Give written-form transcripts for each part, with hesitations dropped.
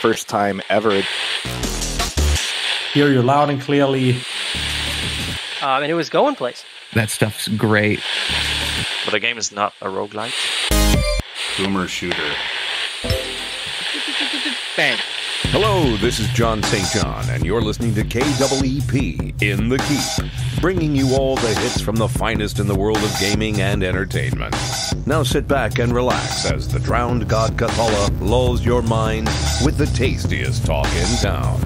first time ever. Hear you loud and clearly. And it was going place. That stuff's great. But the game is not a roguelike. Boomer shooter. Bang. Hello, this is John St. John, and you're listening to KEEP In The Keep, bringing you all the hits from the finest in the world of gaming and entertainment. Now sit back and relax as the drowned god Cthulhu lulls your mind with the tastiest talk in town.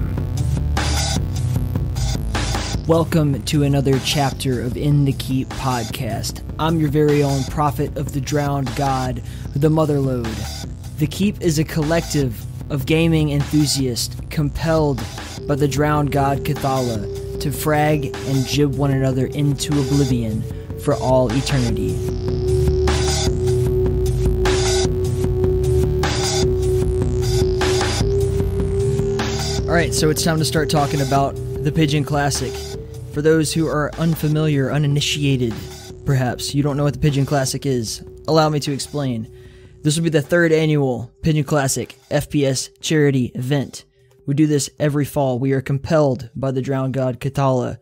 Welcome to another chapter of In The Keep podcast. I'm your very own prophet of the drowned god, the Motherlode. The Keep is a collective of gaming enthusiasts compelled by the drowned god Cthulhu to frag and jib one another into oblivion for all eternity. Alright, so it's time to start talking about the Pigeon Classic. For those who are unfamiliar, uninitiated, perhaps, you don't know what the Pigeon Classic is, allow me to explain. This will be the third annual Pigeon Classic FPS charity event. We do this every fall. We are compelled by the drowned god Cthulhu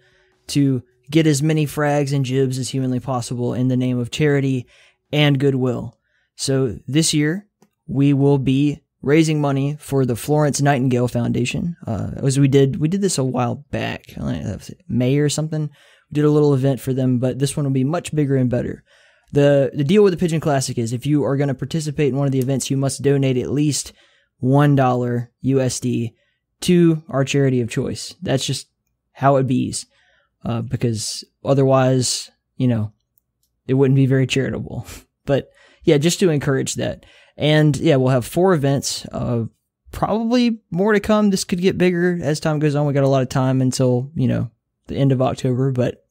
to get as many frags and jibs as humanly possible in the name of charity and goodwill. So this year, we will be raising money for the Florence Nightingale Foundation. As we did this a while back, May or something. We did a little event for them, but this one will be much bigger and better. The deal with the Pigeon Classic is if you are going to participate in one of the events, you must donate at least $1 USD to our charity of choice. That's just how it bees, because otherwise, it wouldn't be very charitable. But yeah, just to encourage that. And yeah, we'll have 4 events, probably more to come. This could get bigger as time goes on. We got a lot of time until, the end of October, but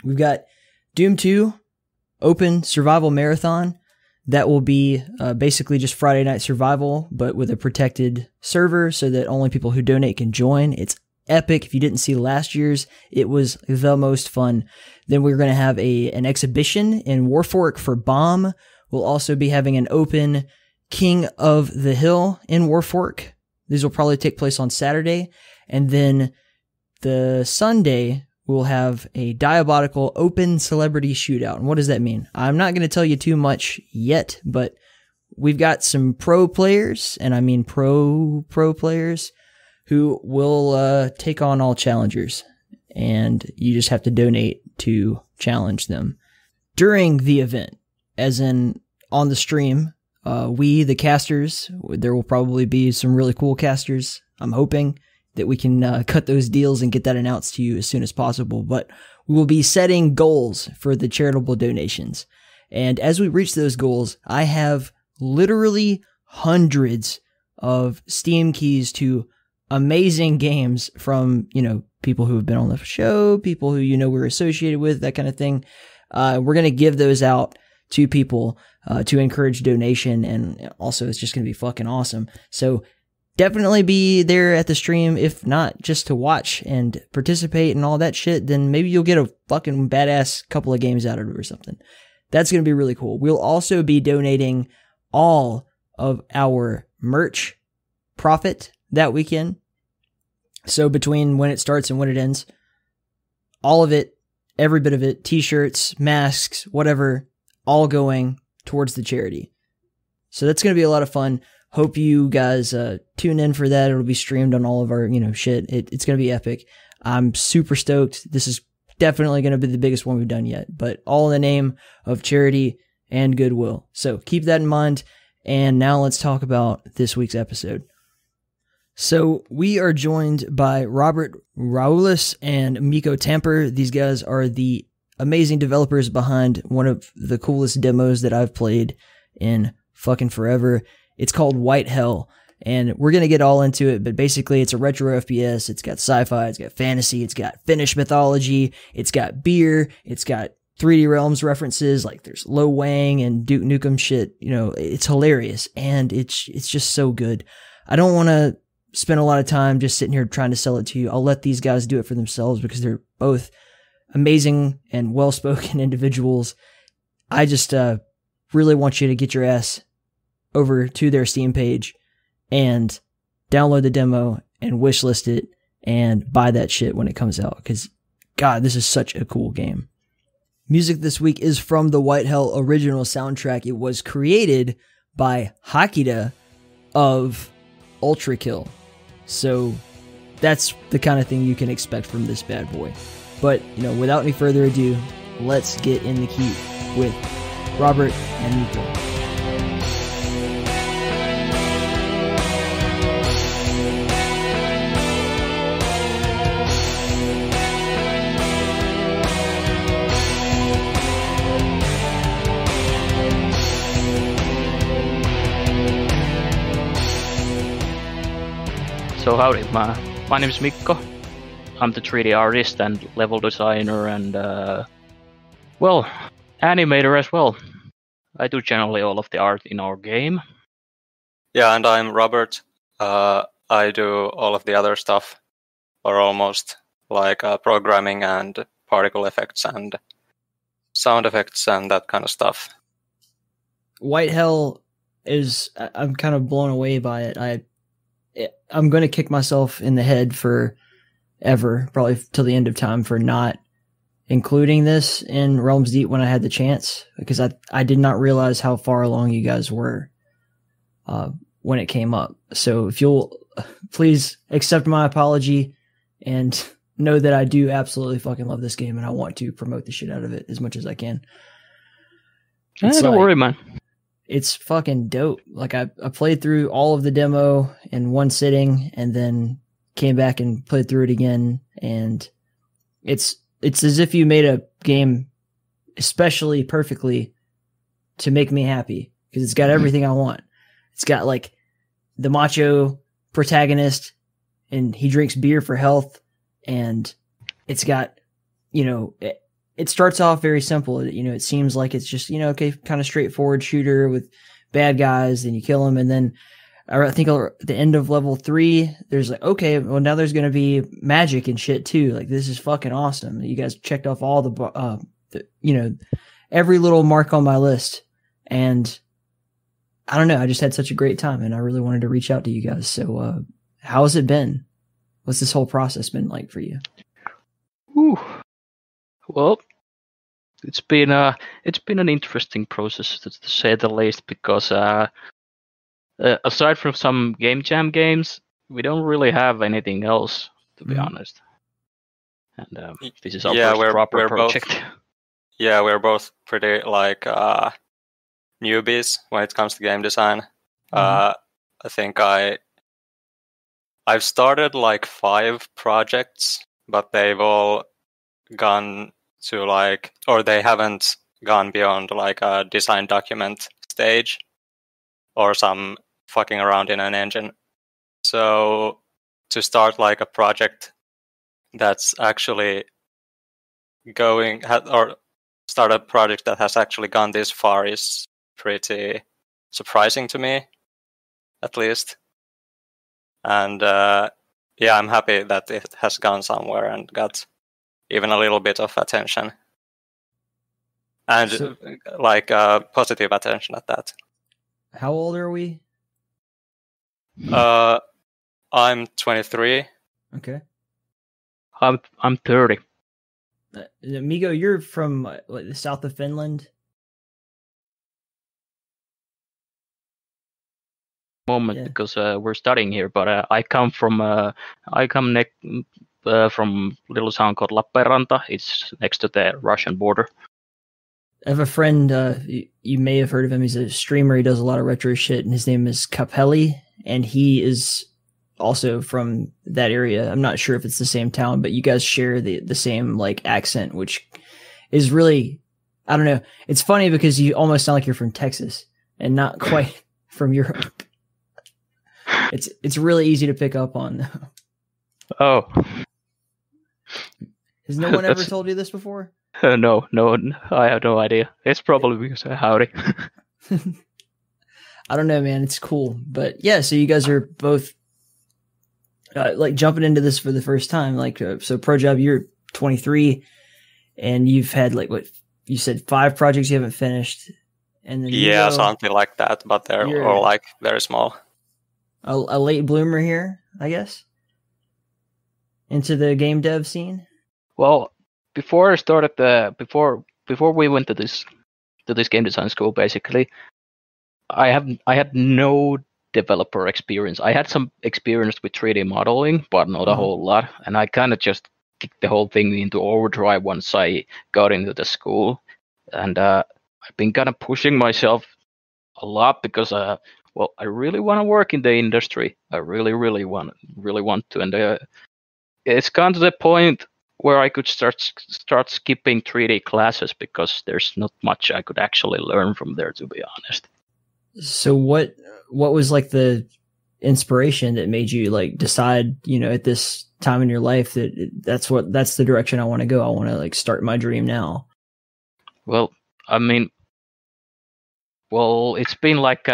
we've got Doom 2 Open Survival Marathon. That will be basically just Friday Night Survival, but with a protected server so that only people who donate can join. It's epic. If you didn't see last year's, it was the most fun. Then we're going to have an exhibition in Warfork for Bomb. We'll also be having an open King of the Hill in Warfork. These will probably take place on Saturday. And then the Sunday, we'll have a diabolical open celebrity shootout. And what does that mean? I'm not going to tell you too much yet, but we've got some pro players, and I mean pro players, who will take on all challengers. And you just have to donate to challenge them. During the event, as in on the stream, we, the casters, there will probably be some really cool casters. I'm hoping that we can cut those deals and get that announced to you as soon as possible. But we will be setting goals for the charitable donations. And as we reach those goals, I have literally hundreds of Steam keys to amazing games from, people who have been on the show, people who, we're associated with, that kind of thing. We're going to give those out to people to encourage donation, and also it's just going to be fucking awesome. So definitely be there at the stream, if not just to watch and participate and all that shit, then maybe you'll get a fucking badass couple of games out of it or something. That's going to be really cool. We'll also be donating all of our merch profit that weekend. So between when it starts and when it ends, all of it, every bit of it, t-shirts, masks, whatever, all going towards the charity. So that's going to be a lot of fun. Hope you guys tune in for that. It'll be streamed on all of our, shit. It's going to be epic. I'm super stoked. This is definitely going to be the biggest one we've done yet, but all in the name of charity and goodwill. So keep that in mind. And now let's talk about this week's episode. So we are joined by Raulus Mikko Tamper. These guys are the amazing developers behind one of the coolest demos that I've played in fucking forever. It's called White Hell, and we're going to get all into it, but basically it's a retro FPS. It's got sci-fi, it's got fantasy, it's got Finnish mythology, it's got beer, it's got 3D Realms references, like there's Lo Wang and Duke Nukem shit. It's hilarious, and it's just so good. I don't want to spend a lot of time just sitting here trying to sell it to you. I'll let these guys do it for themselves because they're both amazing and well-spoken individuals. I just really want you to get your ass over to their Steam page and download the demo and wishlist it and buy that shit when it comes out. Because, God, this is such a cool game. Music this week is from the White Hell original soundtrack. It was created by Hakita of Ultra Kill. So that's the kind of thing you can expect from this bad boy. But, without any further ado, let's get in the keep with Robert and Mikko. So howdy, my name is Mikko. I'm the 3D artist and level designer and, animator as well. I do generally all of the art in our game. Yeah, and I'm Robert. I do all of the other stuff, or almost, like programming and particle effects and sound effects and that kind of stuff. White Hell I'm kind of blown away by it. I'm going to kick myself in the head forever, probably till the end of time, for not including this in Realms Deep when I had the chance, because I did not realize how far along you guys were when it came up. So if you'll please accept my apology and know that I do absolutely fucking love this game and I want to promote the shit out of it as much as I can. Don't worry, man. It's fucking dope. Like I played through all of the demo in one sitting and then came back and played through it again. And it's as if you made a game especially perfectly to make me happy, because it's got everything I want. It's got like the macho protagonist and he drinks beer for health, and it's got, it starts off very simple. It seems like it's just, okay, kind of straightforward shooter with bad guys, and you kill them. And then I think at the end of level 3, there's like, okay, well, now there's going to be magic and shit too. Like, this is fucking awesome. You guys checked off all the every little mark on my list. And I don't know, I just had such a great time and I really wanted to reach out to you guys. So, how's it been? What's this whole process been like for you? Ooh. Well, it's been an interesting process to say the least, because aside from some game jam games, we don't really have anything else, to be honest. And this is our first proper project. We're both pretty newbies when it comes to game design. I think I've started 5 projects, but they've all gone to or they haven't gone beyond a design document stage or some fucking around in an engine. So to start a project that's actually start a project that has actually gone this far is pretty surprising to me, at least. And I'm happy that it has gone somewhere and got even a little bit of attention, and positive attention at that. How old are we? I'm 23. Okay. I'm 30. Amigo, you're from the south of Finland. Because we're studying here, but I come from a little town called Lappeenranta. It's next to the Russian border. I have a friend, you may have heard of him. He's a streamer. He does a lot of retro shit, and his name is Capelli, and he is also from that area. I'm not sure if it's the same town, but you guys share the same accent, which is really, I don't know. It's funny because you almost sound like you're from Texas and not quite from Europe. It's really easy to pick up on. Oh. Has no one ever told you this before? No, I have no idea. It's probably because of howdy. I don't know, man. It's cool. But yeah, so you guys are both jumping into this for the first time. So ProJob, you're 23 and you've had what you said, 5 projects you haven't finished. And then something like that, but they're all very small. a late bloomer here, I guess, into the game dev scene? Well, before I started before we went to this game design school, basically, I had no developer experience. I had some experience with 3D modeling, but not a whole lot, and I kind of just kicked the whole thing into overdrive once I got into the school, and I've been kind of pushing myself a lot because well, I really want to work in the industry. I really want to, and it's gone to the point where I could start skipping 3D classes because there's not much I could actually learn from there, to be honest. So what was like the inspiration that made you like decide, at this time in your life that's the direction I want to go? I want to like start my dream now. Well, I mean, it's been like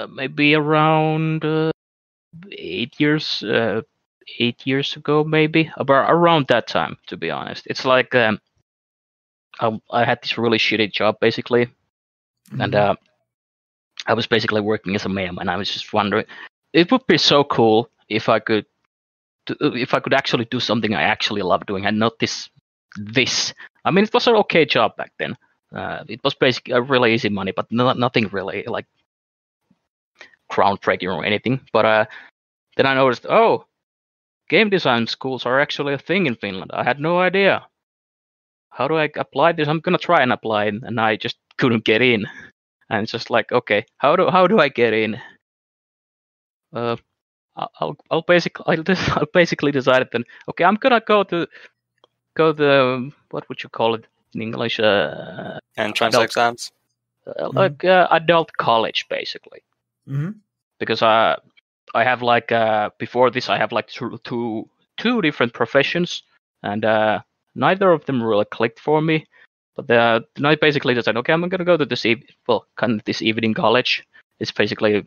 maybe around 8 years. 8 years ago, maybe about around that time, to be honest. It's like I had this really shitty job basically, and I was basically working as a mailman, and I was just wondering, it would be so cool if I could actually do something I actually love doing, and not this. I mean, it was an okay job back then. It was basically a really easy money, but nothing really like groundbreaking or anything. But then I noticed, game design schools are actually a thing in Finland. I had no idea. How do I apply this? I'm gonna try and apply, and I just couldn't get in. And it's just like, okay, how do I get in? I'll basically decide then. Okay, I'm gonna go to what would you call it in English? Entrance exams. Like adult college, basically. Mm-hmm. Because I have like before this I have like two different professions, and neither of them really clicked for me. But then I basically decided, okay, I'm gonna go to this evening college. It's basically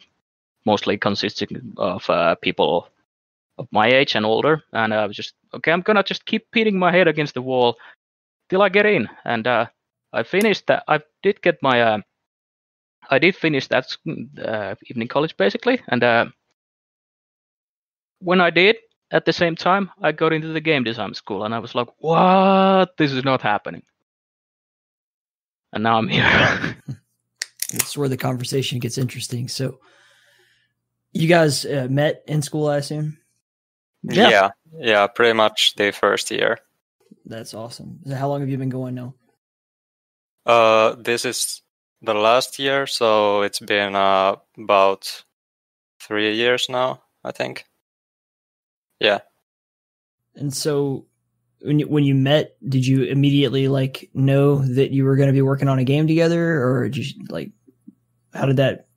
mostly consisting of people of my age and older, and I was just, okay, I'm gonna just keep beating my head against the wall till I get in. And I finished that. I did finish that evening college basically, and when I did, at the same time, I got into the game design school, and I was like, what? This is not happening. And now I'm here. That's where the conversation gets interesting. So you guys met in school, I assume? Yeah, pretty much the first year. That's awesome. So how long have you been going now? This is the last year, so it's been about 3 years now, I think. Yeah. And so when you met, did you immediately like know that you were going to be working on a game together, or did you like, how did that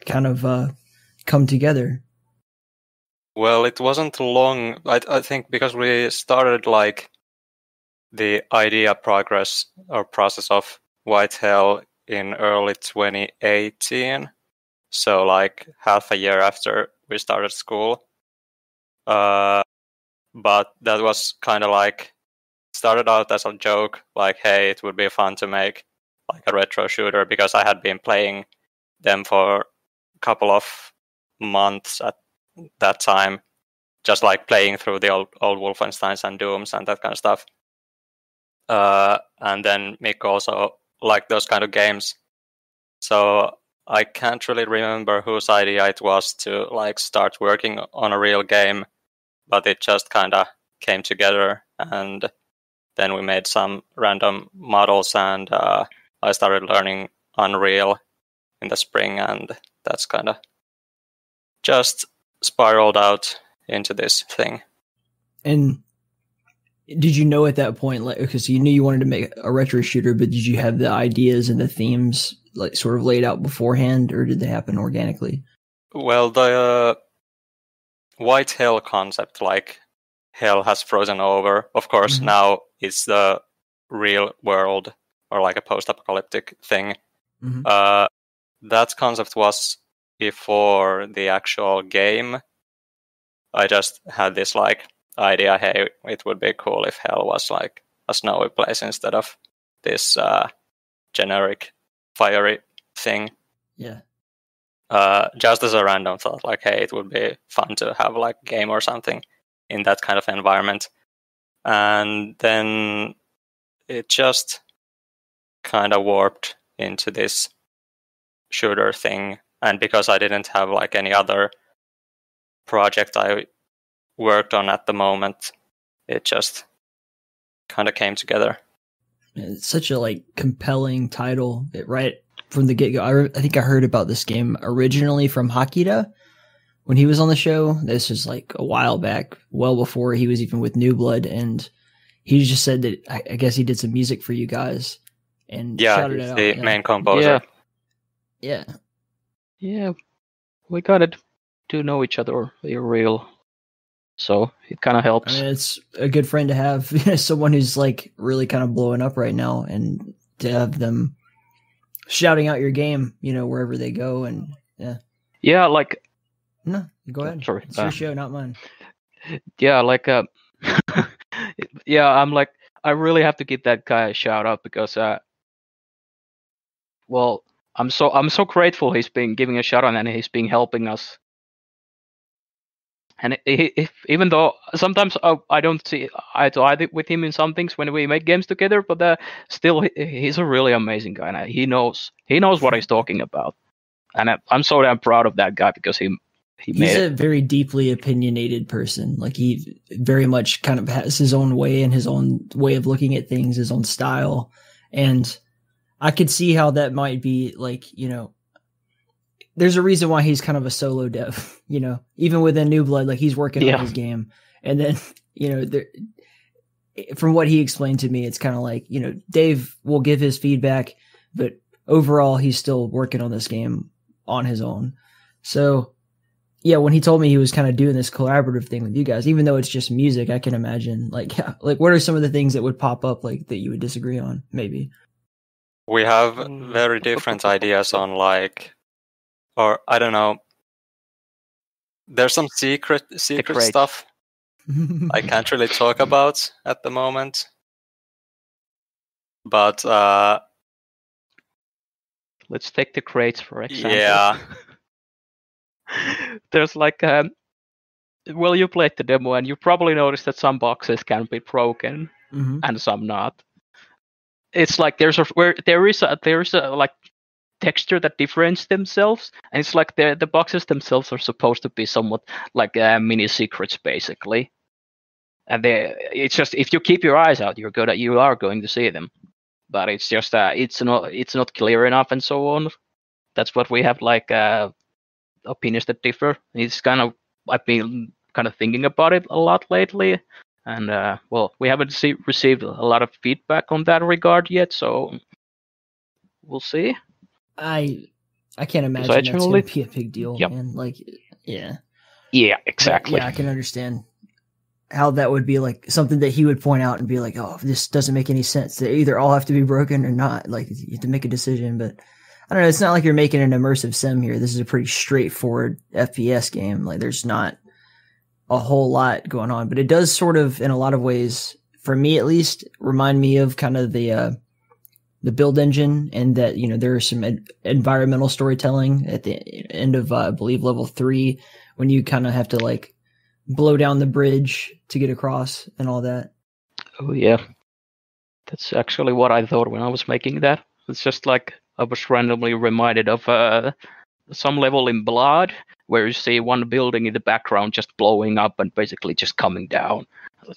kind of come together? Well, it wasn't long. I think because we started like the idea process of White Hell in early 2018. So like half a year after we started school. But that was kind of like started out as a joke, like, hey, it would be fun to make like a retro shooter, because I had been playing them for a couple of months at that time, just like playing through the old Wolfensteins and Dooms and that kind of stuff. And then Mick also liked those kind of games. So I can't really remember whose idea it was to like start working on a real game, but it just kind of came together, and then we made some random models, and I started learning Unreal in the spring, and that's kind of just spiraled out into this thing. And did you know at that point, like, because you knew you wanted to make a retro shooter, but did you have the ideas and the themes like sort of laid out beforehand, or did they happen organically? Well, the White Hell concept, like hell has frozen over. Of course, now it's the real world, or like a post-apocalyptic thing. That concept was before the actual game. I just had this like idea, hey, it would be cool if hell was like a snowy place instead of this generic fiery thing. Yeah. just as a random thought, like, hey, it would be fun to have like a game or something in that kind of environment. And then it just kind of warped into this shooter thing. And because I didn't have like any other project I worked on at the moment, it just kind of came together. It's such a like compelling title, right from the get-go. I think I heard about this game originally from Hakita when he was on the show. This was like a while back, well before he was even with New Blood, and he just said that I guess he did some music for you guys and shouted it out. The main composer. Yeah, we got to know each other real, so it kind of helps. I mean, it's a good friend to have, someone who's like really kind of blowing up right now, and to have them shouting out your game, wherever they go, and yeah, like no, go ahead. Sorry, it's your show, not mine. Yeah, like yeah, I'm like, I really have to give that guy a shout out because well, I'm so grateful he's been giving a shout out and he's been helping us. And even though sometimes I don't see eye to eye with him in some things when we make games together, but still he's a really amazing guy, and he knows what he's talking about, and I'm so damn proud of that guy because he's a very deeply opinionated person. Like, he very much kind of has his own way and his own way of looking at things, his own style, and I could see how that might be like, there's a reason why he's kind of a solo dev, even within New Blood, like he's working on his game. And then, from what he explained to me, it's kind of like, Dave will give his feedback, but overall he's still working on this game on his own. So yeah, when he told me he was kind of doing this collaborative thing with you guys, even though it's just music, I can imagine like what are some of the things that would pop up like that you would disagree on maybe? We have very different ideas on like, or I don't know. There's some secret stuff I can't really talk about at the moment. But let's take the crates for example. Yeah. There's like well, you played the demo and you probably noticed that some boxes can be broken and some not. It's like there is a like texture that differentiates themselves, and it's like the boxes themselves are supposed to be somewhat like mini secrets basically, and it's just if you keep your eyes out, you are going to see them, but it's just it's not clear enough and so on. That's what we have like opinions that differ. It's kind of, I've been kind of thinking about it a lot lately. And well, we haven't received a lot of feedback on that regard yet, so we'll see. I can't imagine that's going to be a big deal, man. Like, yeah, exactly. But, yeah, I can understand how that would be like something that he would point out and be like, "Oh, this doesn't make any sense. They either all have to be broken or not." Like, you have to make a decision. But I don't know. It's not like you're making an immersive sim here. This is a pretty straightforward FPS game. Like, there's not a whole lot going on, but it does sort of, in a lot of ways, for me at least, remind me of kind of the build engine, and that, there is some environmental storytelling at the end of, I believe, level 3, when you kind of have to like blow down the bridge to get across and all that. Oh yeah. That's actually what I thought when I was making that. It's just like I was randomly reminded of some level in Blood, where you see one building in the background just blowing up and basically just coming down.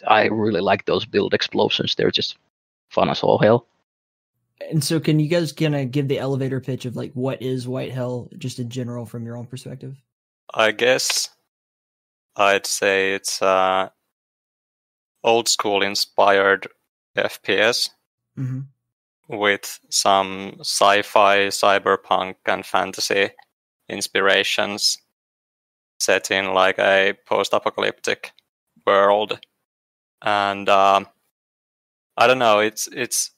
I really like those build explosions. They're just fun as all hell. And so can you guys kind of give the elevator pitch of like what is White Hell just in general from your own perspective? I guess I'd say it's old school inspired FPS with some sci-fi, cyberpunk and fantasy inspirations, set in like a post-apocalyptic world. And I don't know, it's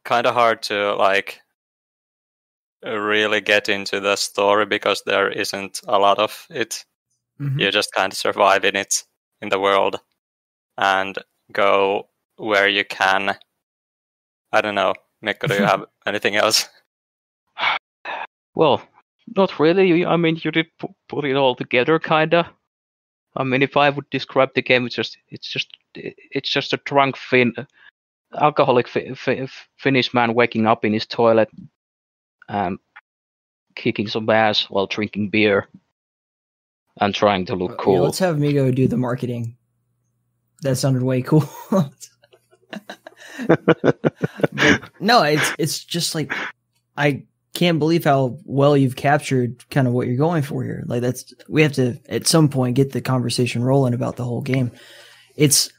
kind of hard to like really get into the story because there isn't a lot of it. You just kind of survive in it, in the world, and go where you can. I don't know, Mikko, do you have anything else? Well, Not really. I mean, you did put it all together, kinda. I mean, if I would describe the game, it's just a drunk alcoholic Finnish man waking up in his toilet, kicking some ass while drinking beer, and trying to look cool. Yeah, let's have Migo do the marketing. That sounded way cool. No, it's just like I can't believe how well you've captured kind of what you're going for here. Like we have to at some point get the conversation rolling about the whole game. It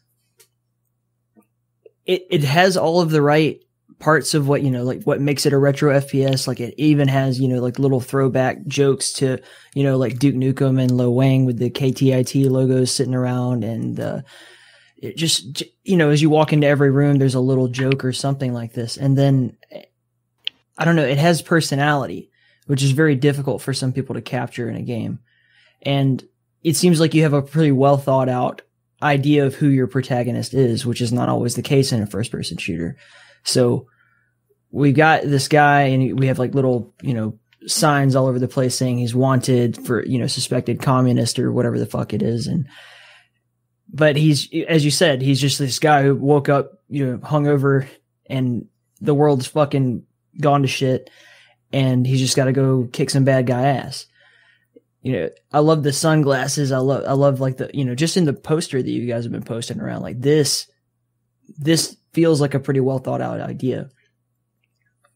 has all of the right parts of what, like what makes it a retro FPS. Like it even has, like little throwback jokes to, like Duke Nukem and Lo Wang with the KTIT logos sitting around. And, it just, as you walk into every room, there's a little joke or something like this. And then I don't know, it has personality, which is very difficult for some people to capture in a game. And it seems like you have a pretty well thought out idea of who your protagonist is, which is not always the case in a first person shooter. So we got this guy and we have like little, signs all over the place saying he's wanted for, suspected communist or whatever the fuck it is. But he's, as you said, he's just this guy who woke up, hungover and the world's fucking gone to shit and he's just got to go kick some bad guy ass. I love the sunglasses. I love like the, just in the poster that you guys have been posting around, like this feels like a pretty well thought out idea.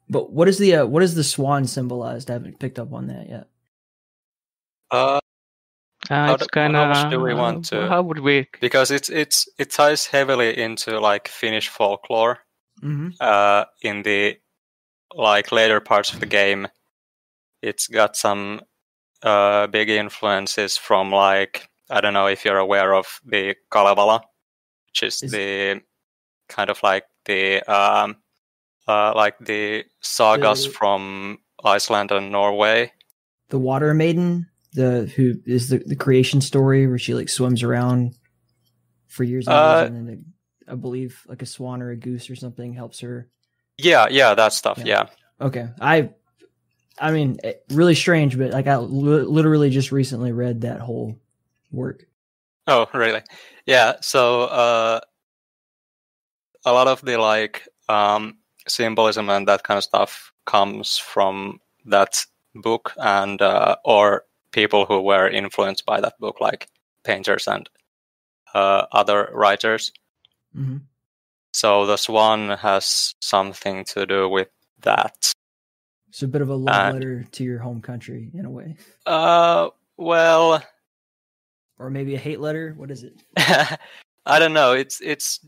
But what does the swan symbolize? I haven't picked up on that yet. It's kind of. How much do we want to? How would we? Because it ties heavily into like Finnish folklore. Mm-hmm. In the like later parts of the game, it's got some big influences from like, I don't know if you're aware of the Kalevala, which is the kind of like the sagas from Iceland and Norway. The Water Maiden, who is the creation story where she like swims around for years and years, and then I believe like a swan or a goose or something helps her. Yeah, that stuff. Yeah. Okay, I mean, really strange, but like I literally just recently read that whole work. Oh, really? Yeah. So a lot of the like symbolism and that kind of stuff comes from that book, and or people who were influenced by that book, like painters and other writers. Mm-hmm. So the swan has something to do with that. It's a bit of a love letter to your home country in a way. Well, or maybe a hate letter. What is it? I don't know. It's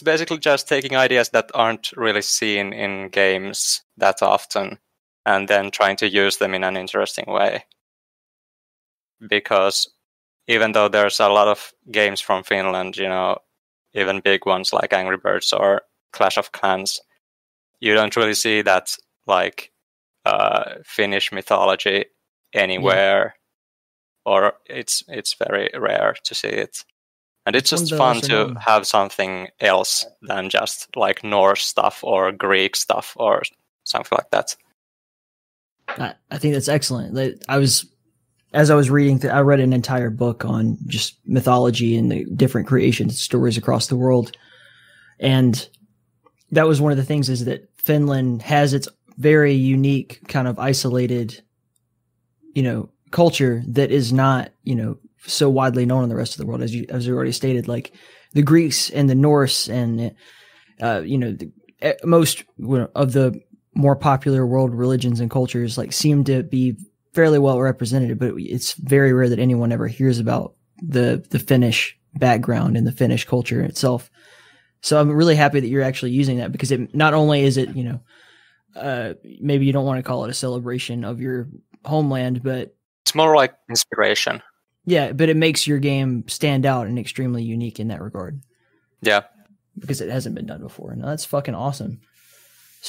basically just taking ideas that aren't really seen in games that often, and then trying to use them in an interesting way. Because even though there's a lot of games from Finland, even big ones like Angry Birds or Clash of Clans, you don't really see that like Finnish mythology anywhere, or it's very rare to see it. And it's just fun to have something else than just like Norse stuff or Greek stuff or something like that. I think that's excellent. As I was reading, I read an entire book on just mythology and the different creation stories across the world. And that was one of the things, is that Finland has its very unique kind of isolated, culture that is not, so widely known in the rest of the world. As you already stated, like the Greeks and the Norse and, most of the more popular world religions and cultures like seem to be fairly well represented, but it's very rare that anyone ever hears about the Finnish background and the Finnish culture itself. So I'm really happy that you're actually using that, because it not only is it, maybe you don't want to call it a celebration of your homeland, but it's more like inspiration. Yeah, but it makes your game stand out and extremely unique in that regard. Yeah. Because it hasn't been done before. No, that's fucking awesome.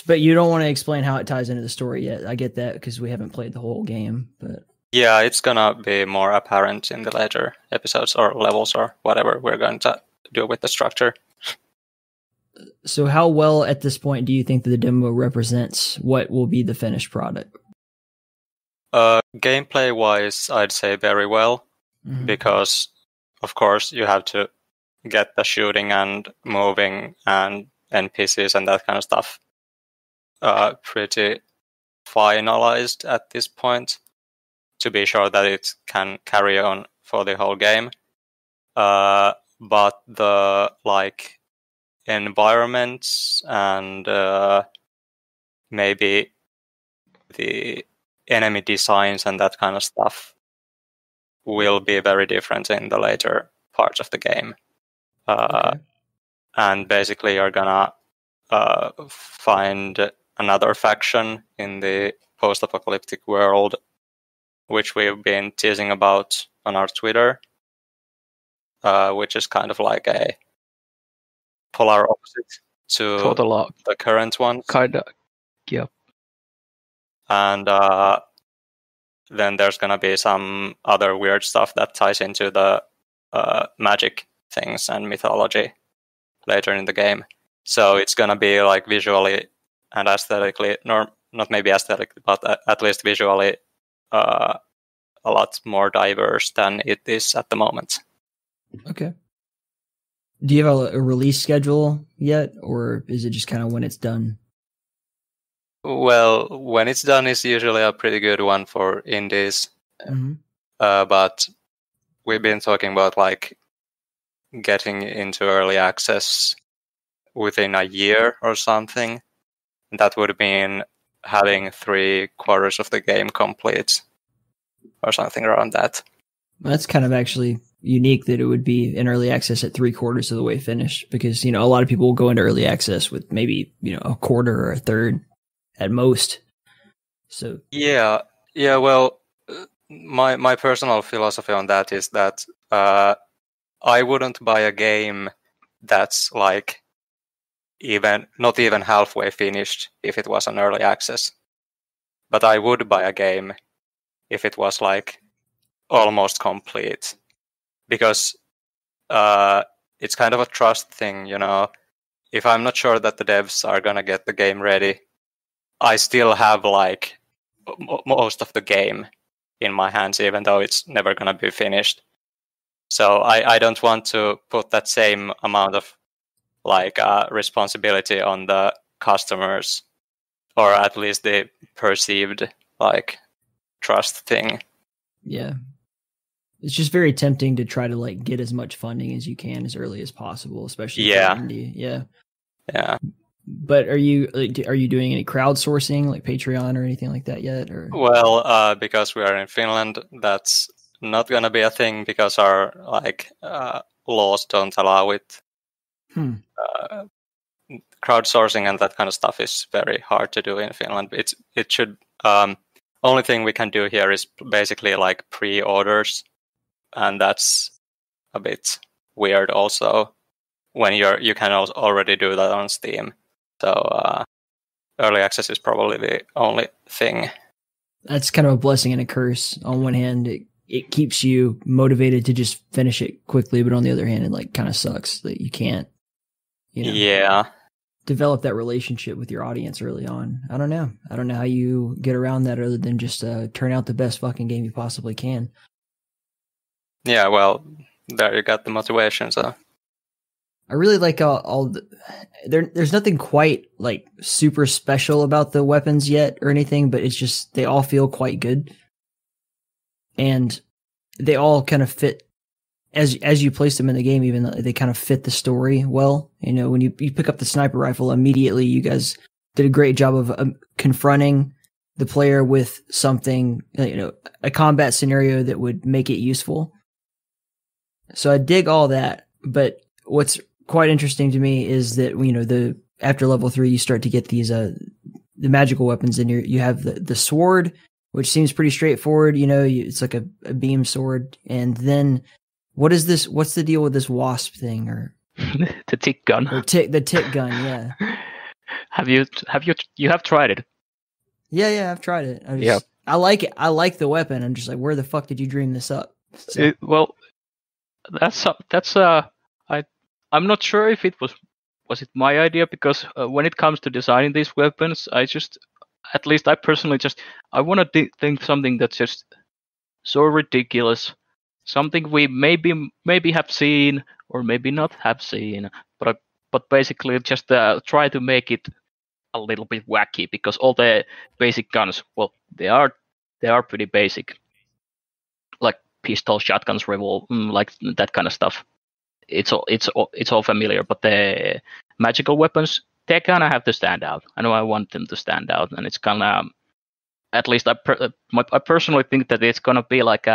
But you don't want to explain how it ties into the story yet. I get that, because we haven't played the whole game. But yeah, it's gonna be more apparent in the later episodes or levels or whatever we're going to do with the structure. So how well at this point do you think that the demo represents what will be the finished product? Gameplay-wise, I'd say very well, because, of course, you have to get the shooting and moving and NPCs and that kind of stuff pretty finalized at this point to be sure that it can carry on for the whole game. But the environments and maybe the enemy designs and that kind of stuff will be very different in the later parts of the game. And basically you're gonna find another faction in the post-apocalyptic world, which we've been teasing about on our Twitter, which is kind of like a polar opposite to the current one. Kinda, yeah. And then there's gonna be some other weird stuff that ties into the magic things and mythology later in the game. So it's gonna be like visually and aesthetically, not maybe aesthetically, but at least visually, a lot more diverse than it is at the moment. Okay. Do you have a release schedule yet, or is it just kind of when it's done? Well, when it's done is usually a pretty good one for indies. But we've been talking about getting into early access within a year or something. That would mean having 3/4 of the game complete or something around that. That's kind of actually unique that it would be in early access at 3/4 of the way finished, because a lot of people will go into early access with maybe a quarter or a third at most. So yeah. Well, my personal philosophy on that is that I wouldn't buy a game that's not even halfway finished if it was an early access, but I would buy a game if it was almost complete, because it's kind of a trust thing. If I'm not sure that the devs are gonna get the game ready, I still have most of the game in my hands, even though it's never gonna be finished. So I don't want to put that same amount of responsibility on the customers, or at least the perceived trust thing. Yeah. It's just very tempting to try to get as much funding as you can as early as possible, especially for indie. Yeah. But are you doing any crowdsourcing like Patreon or anything like that yet? Or well, because we are in Finland, that's not gonna be a thing because our laws don't allow it. Crowdsourcing and that kind of stuff is very hard to do in Finland. It should only thing we can do here is basically pre-orders, and that's a bit weird also when you can already do that on Steam. So early access is probably the only thing. That's kind of a blessing and a curse. On one hand, it keeps you motivated to just finish it quickly, but on the other hand, it kind of sucks that you can't develop that relationship with your audience early on. I don't know how you get around that other than just turn out the best fucking game you possibly can. Yeah, well, there you got the motivation. So I really like there's nothing quite super special about the weapons yet or anything, but it's just they all feel quite good, and they all kind of fit as you place them in the game. Even though they kind of fit the story well. When you pick up the sniper rifle, immediately you guys did a great job of confronting the player with something, a combat scenario that would make it useful. So I dig all that, but what's quite interesting to me is that after level 3 you start to get these the magical weapons, and you have the sword, which seems pretty straightforward. It's like a beam sword, and then what's the deal with this wasp thing, or the tick gun? Or the tick gun, yeah. You have tried it? Yeah, I've tried it. I like it. I like the weapon. I'm just where the fuck did you dream this up? So. I'm not sure if it was it my idea, because when it comes to designing these weapons, I just at least I personally I want to think something that's just so ridiculous, something we maybe have seen or maybe not have seen, but basically just try to make it a little bit wacky, because all the basic guns, well, they are pretty basic, like pistol, shotguns, like that kind of stuff. It's all familiar, but the magical weapons, they kind of have to stand out. I know I want them to stand out, and it's kind of, at least I personally think that it's gonna be like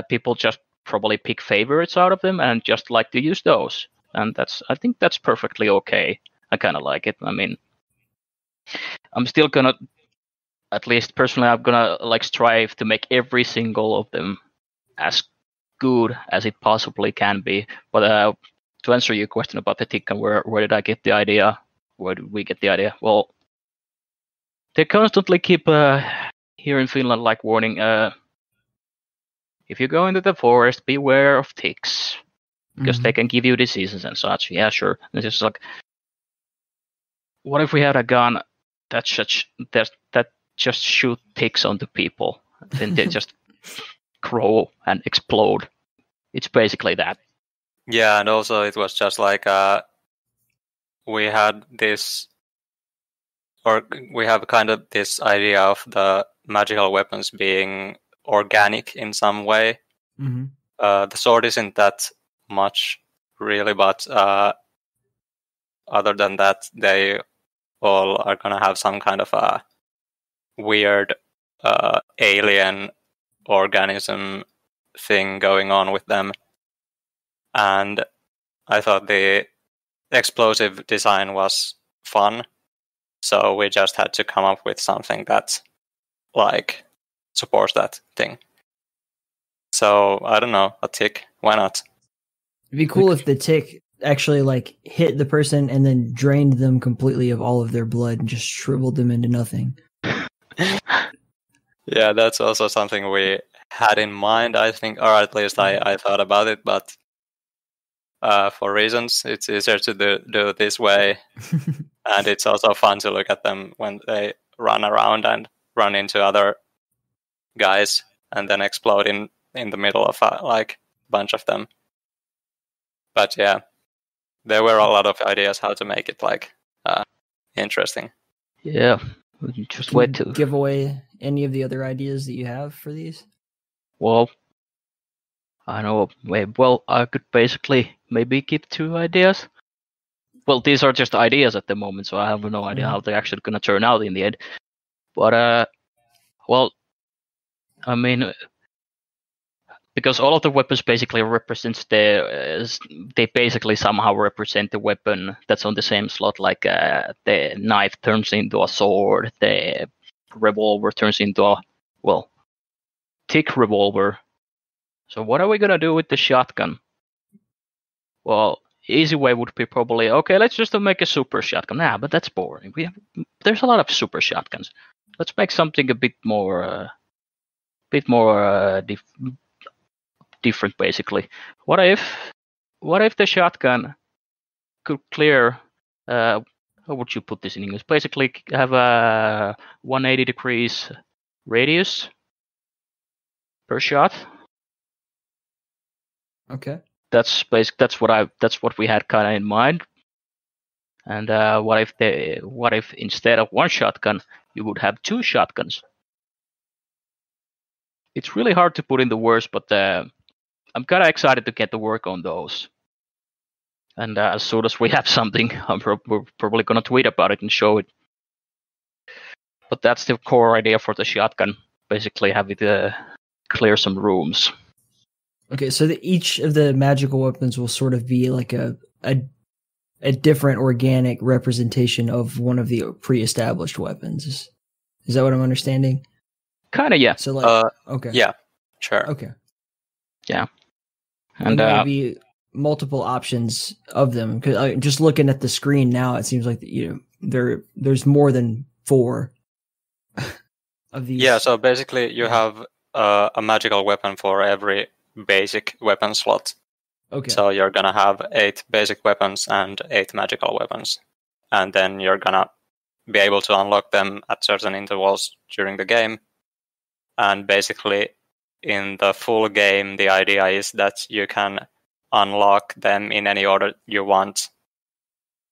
people just probably pick favorites out of them and just like to use those, and I think that's perfectly okay. I kind of like it. I mean, I'm still gonna, at least personally, I'm gonna like strive to make every single of them as good as it possibly can be. But to answer your question about the tick and where did I get the idea? Where did we get the idea? Well, they constantly keep here in Finland like warning, if you go into the forest, beware of ticks, because they can give you diseases and such. Yeah, sure. And it's just like, what if we had a gun that just shoot ticks onto people, then they just grow and explode? It's basically that. Yeah, and also it was just like we had this, or we have kind of this idea of the magical weapons being organic in some way. The sword isn't that much really, but other than that, they all are gonna have some kind of a weird alien organism thing going on with them. And I thought the explosive design was fun, so we just had to come up with something that like supports that thing. So I don't know, a tick, why not? It'd be cool if the tick actually like hit the person and then drained them completely of all of their blood and just shriveled them into nothing. Yeah, that's also something we had in mind, I think, or at least I thought about it, but for reasons it's easier to do it this way. And it's also fun to look at them when they run around and run into other guys and then explode in the middle of like a bunch of them. But yeah, there were a lot of ideas how to make it like interesting. Yeah, just wait to give away any of the other ideas that you have for these. Well, I know. Well, I could basically maybe give 2 ideas. Well, these are just ideas at the moment, so I have no idea how they're actually going to turn out in the end. But well, I mean, because all of the weapons basically represents they basically somehow represent the weapon that's on the same slot. Like the knife turns into a sword, the revolver turns into a tick revolver. So what are we gonna do with the shotgun? Well, easy way would be probably, okay, let's just make a super shotgun. Nah, but that's boring. There's a lot of super shotguns. Let's make something a bit more different, basically. What if the shotgun could clear? How would you put this in English? Basically, have a 180 degrees radius per shot. Okay. That's what we had kind of in mind. And what if instead of 1 shotgun you would have 2 shotguns? It's really hard to put in the words, but I'm kind of excited to get to work on those. And as soon as we have something, we're probably gonna tweet about it and show it. But that's the core idea for the shotgun. Basically, have it clear some rooms. Okay, so each of the magical weapons will sort of be like a different organic representation of one of the pre-established weapons. Is that what I'm understanding? Kind of, yeah. So like, okay, yeah, sure, okay, yeah, and there will be multiple options of them. Because just looking at the screen now, it seems like there's more than 4 of these. Yeah, so basically you have a magical weapon for every basic weapon slot. Okay. So you're gonna have 8 basic weapons and 8 magical weapons, and then you're gonna be able to unlock them at certain intervals during the game. And basically, in the full game, the idea is that you can unlock them in any order you want,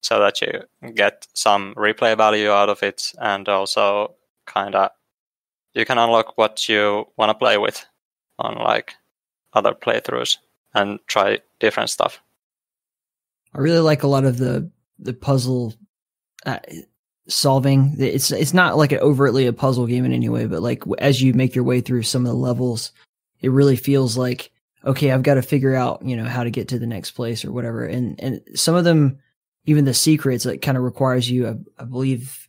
so that you get some replay value out of it, and also you can unlock what you want to play with on like other playthroughs and try different stuff. I really like a lot of the puzzle solving. It's not like overtly a puzzle game in any way, but like as you make your way through some of the levels, it really feels like, okay, I've got to figure out, how to get to the next place or whatever. And some of them, even the secrets, like kind of requires you, I believe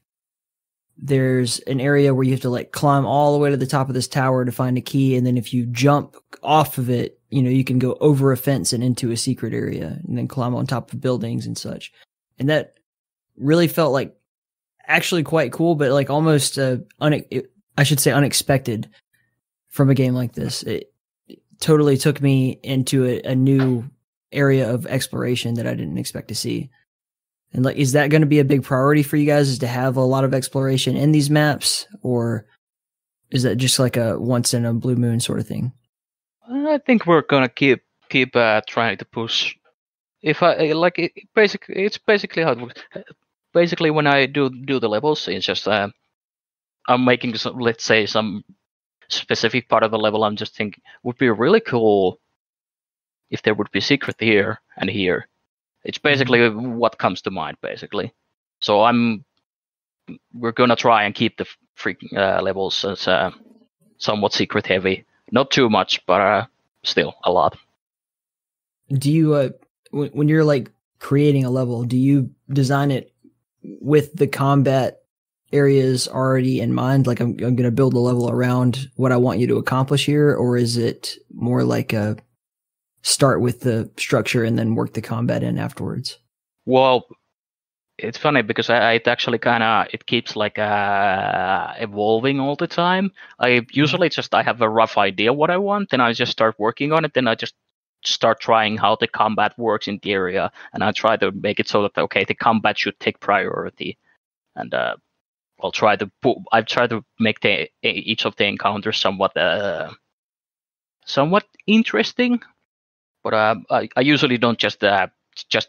there's an area where you have to like climb all the way to the top of this tower to find a key. And then if you jump off of it, you can go over a fence and into a secret area and then climb on top of buildings and such. And that really felt like actually quite cool, but like almost, I should say unexpected from a game like this. It totally took me into a new area of exploration that I didn't expect to see. And like, is that going to be a big priority for you guys, is to have a lot of exploration in these maps, or is that just like a once in a blue moon sort of thing? I think we're gonna keep trying to push. If I like it, it's basically how it works. Basically, when I do the levels, it's just I'm making some, let's say, some specific part of the level. I'm just thinking would be really cool if there would be secret here and here. It's basically what comes to mind, basically. So we're gonna try and keep the freaking levels as somewhat secret heavy. Not too much, but still a lot. Do you, when you're like creating a level, do you design it with the combat areas already in mind? Like I'm going to build a level around what I want you to accomplish here, or is it more like a start with the structure and then work the combat in afterwards? Well, it's funny because it actually it keeps like evolving all the time. I usually I have a rough idea what I want, then I just start working on it. Then I just start trying how the combat works in the area, and I try to make it so that the combat should take priority, and I've tried to make each of the encounters somewhat interesting. But I usually don't just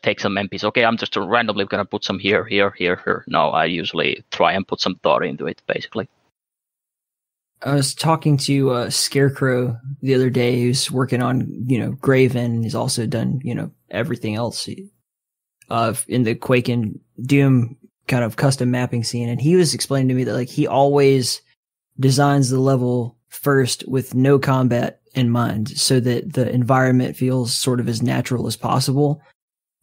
take some MPs. Okay, I'm just randomly gonna put some here. No, I usually try and put some thought into it, basically. I was talking to Scarecrow the other day, who's working on, Graven. He's also done, everything else in the Quake and Doom kind of custom mapping scene. And he was explaining to me that like he always designs the level first with no combat in mind, so that the environment feels sort of as natural as possible.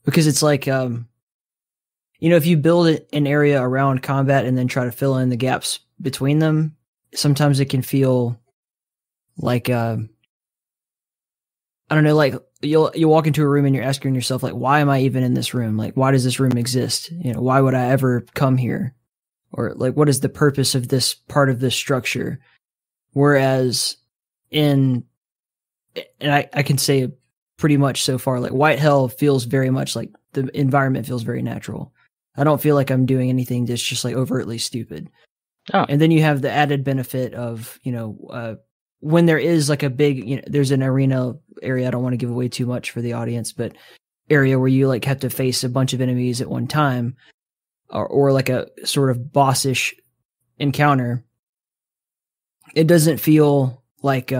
Because it's like, if you build an area around combat and then try to fill in the gaps between them, sometimes it can feel like, I don't know, like you'll walk into a room and you're asking yourself, like, why am I even in this room? Like, why does this room exist? Why would I ever come here? Or like, what is the purpose of this part of this structure? Whereas I can say pretty much so far, like White Hell feels very much like the environment feels very natural. I don't feel like I'm doing anything that's just like overtly stupid. Oh. And then you have the added benefit of, when there is like a big, there's an arena area. I don't want to give away too much for the audience, but area where you like have to face a bunch of enemies at one time, or like a sort of bossish encounter. It doesn't feel like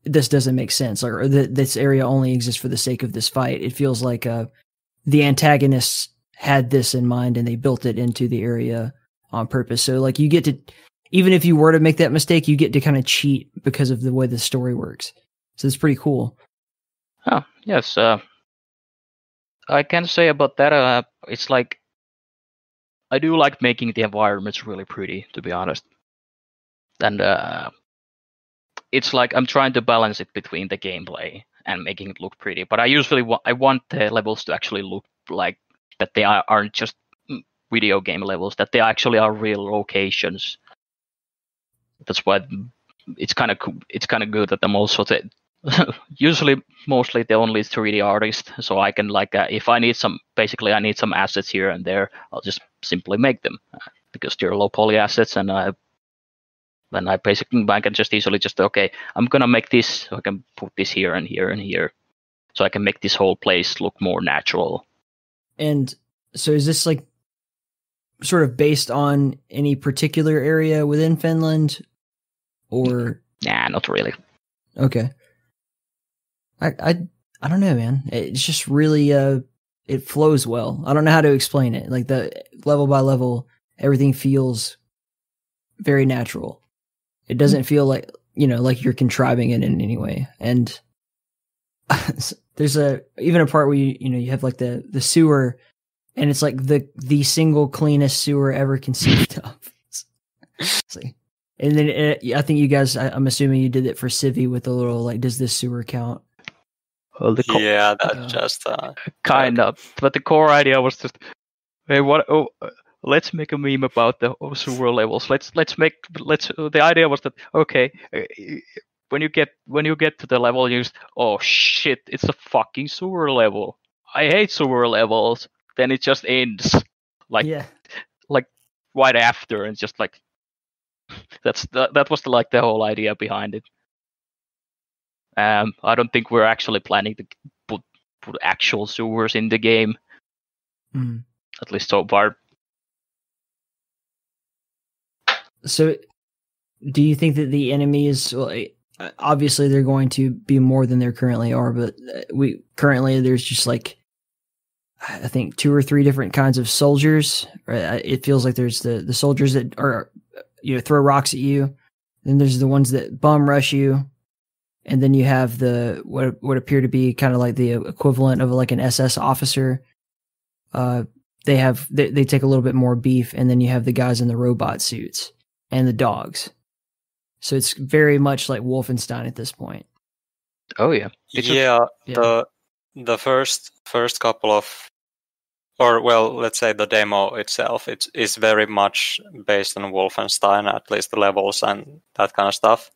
this doesn't make sense, or this area only exists for the sake of this fight. It feels like the antagonists had this in mind and they built it into the area on purpose. So like you get to, even if you were to make that mistake, you get to kind of cheat because of the way the story works. So it's pretty cool. Oh, yes. I can say about that, it's like, I do like making the environments really pretty, to be honest. And it's like I'm trying to balance it between the gameplay and making it look pretty. But I usually I want the levels to actually look like that they aren't just video game levels, that they actually are real locations. That's why it's kind of good that I'm also usually mostly the only 3D artist, so I can like if I need some assets here and there, I'll just simply make them. because they're low poly assets, and I basically I can just easily just I'm gonna make this, so I can put this here and here and here, so I can make this whole place look more natural. And so is this like sort of based on any particular area within Finland, or? Nah, not really. Okay. I don't know, man. It's just really it flows well. I don't know how to explain it. Like the level by level, everything feels very natural. It doesn't feel like, like you're contriving it in any way. And there's even a part where you have like the sewer, and it's like the single cleanest sewer ever conceived of. It's like, and then I think you guys, I'm assuming you did it for Civi with the little like, does this sewer count? Well, that's just kind of. But the core idea was just, hey, let's make a meme about the sewer levels. The idea was that when you get to the level, you just, oh shit, it's a fucking sewer level. I hate sewer levels. Then it just ends like right after, and just like that was the whole idea behind it. I don't think we're actually planning to put actual sewers in the game, at least so far. So, do you think that the enemies, obviously they're going to be more than there currently are, but there's just like, I think 2 or 3 different kinds of soldiers. It feels like there's the soldiers that are, throw rocks at you. Then there's the ones that bum rush you. And then you have what appear to be kind of like the equivalent of like an SS officer. They take a little bit more beef, and then you have the guys in the robot suits and the dogs. So it's very much like Wolfenstein at this point. Oh yeah. The first couple of, let's say the demo itself, it is very much based on Wolfenstein, at least the levels and that kind of stuff.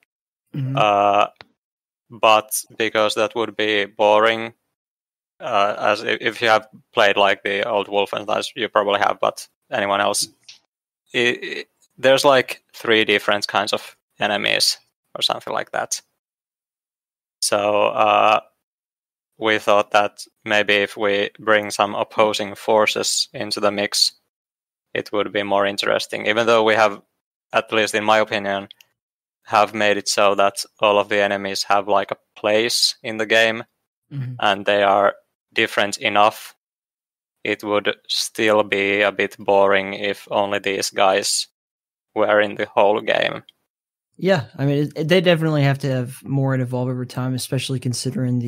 Mm-hmm. But because that would be boring, as if you have played like the old Wolfenstein, you probably have, but anyone else, there's like 3 different kinds of enemies or something like that. So we thought that maybe if we bring some opposing forces into the mix, it would be more interesting, even though we have, at least in my opinion, have made it so that all of the enemies have like a place in the game, and they are different enough. It would still be a bit boring if only these guys were in the whole game. Yeah, I mean, they definitely have to have more and evolve over time, especially considering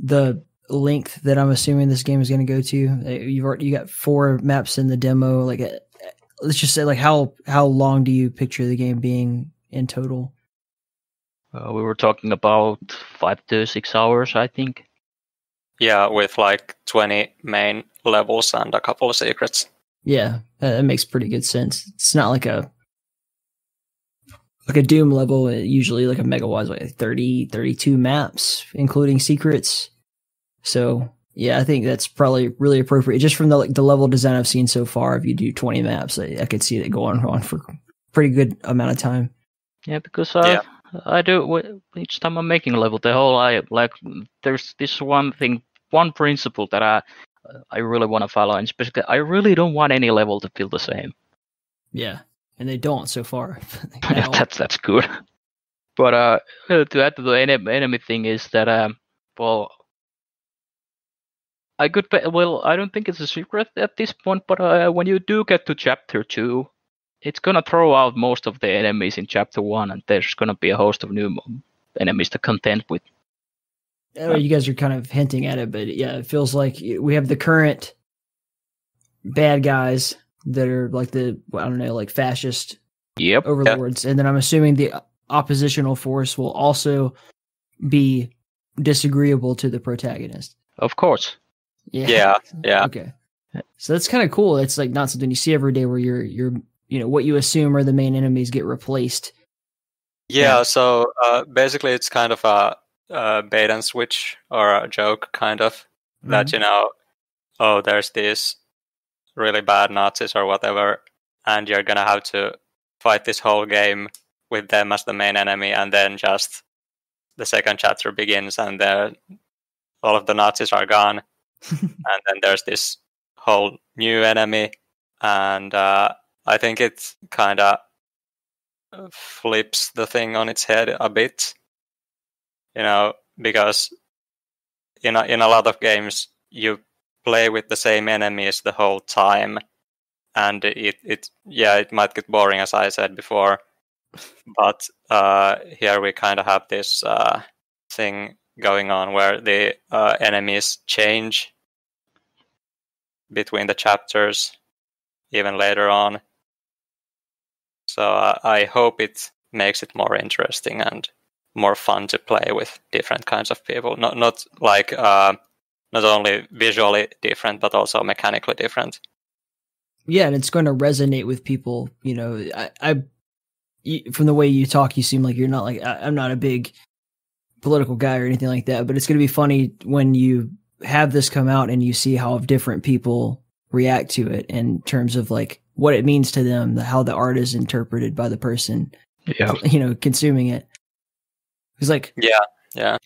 the length that I'm assuming this game is going to go to. You got 4 maps in the demo. Like, let's just say, like, how long do you picture the game being in total? We were talking about 5 to 6 hours, I think. Yeah, with like 20 main levels and a couple of secrets. Yeah, that makes pretty good sense. It's not like a Doom level. Usually, like a Megawatt, like 30, 32 maps, including secrets. So, yeah, I think that's probably really appropriate. Just from the level design I've seen so far, if you do 20 maps, I could see it going on for a pretty good amount of time. Yeah, because I do each time I'm making a level, there's this one principle that I really want to follow, and especially I really don't want any level to feel the same. Yeah, and they don't so far. That's good. But to add to the enemy thing is that I don't think it's a secret at this point, but when you do get to chapter 2, it's gonna throw out most of the enemies in chapter 1, and there's gonna be a host of new enemies to contend with. You guys are kind of hinting at it, but yeah, it feels like we have the current bad guys that are like like fascist overlords, and then I'm assuming the oppositional force will also be disagreeable to the protagonist. Of course. Yeah. Okay. So that's kind of cool. It's like not something you see every day where you're what you assume are the main enemies get replaced. Yeah. So basically, it's kind of a bait and switch or a joke, kind of that there's these really bad Nazis or whatever, and you're gonna have to fight this whole game with them as the main enemy, and then just the second chapter begins, and all of the Nazis are gone, and then there's this whole new enemy, and I think it kind of flips the thing on its head a bit, because in a lot of games you play with the same enemies the whole time, and it might get boring, as I said before, but here we kind of have this thing going on where the enemies change between the chapters even later on. So I hope it makes it more interesting and more fun to play with different kinds of people. Not like not only visually different, but also mechanically different. Yeah, and it's going to resonate with people. From the way you talk, you seem like you're not like, I'm not a big political guy or anything like that, but it's going to be funny when you have this come out and you see how different people react to it in terms of like what it means to them, how the art is interpreted by the person, consuming it. It's like, yeah.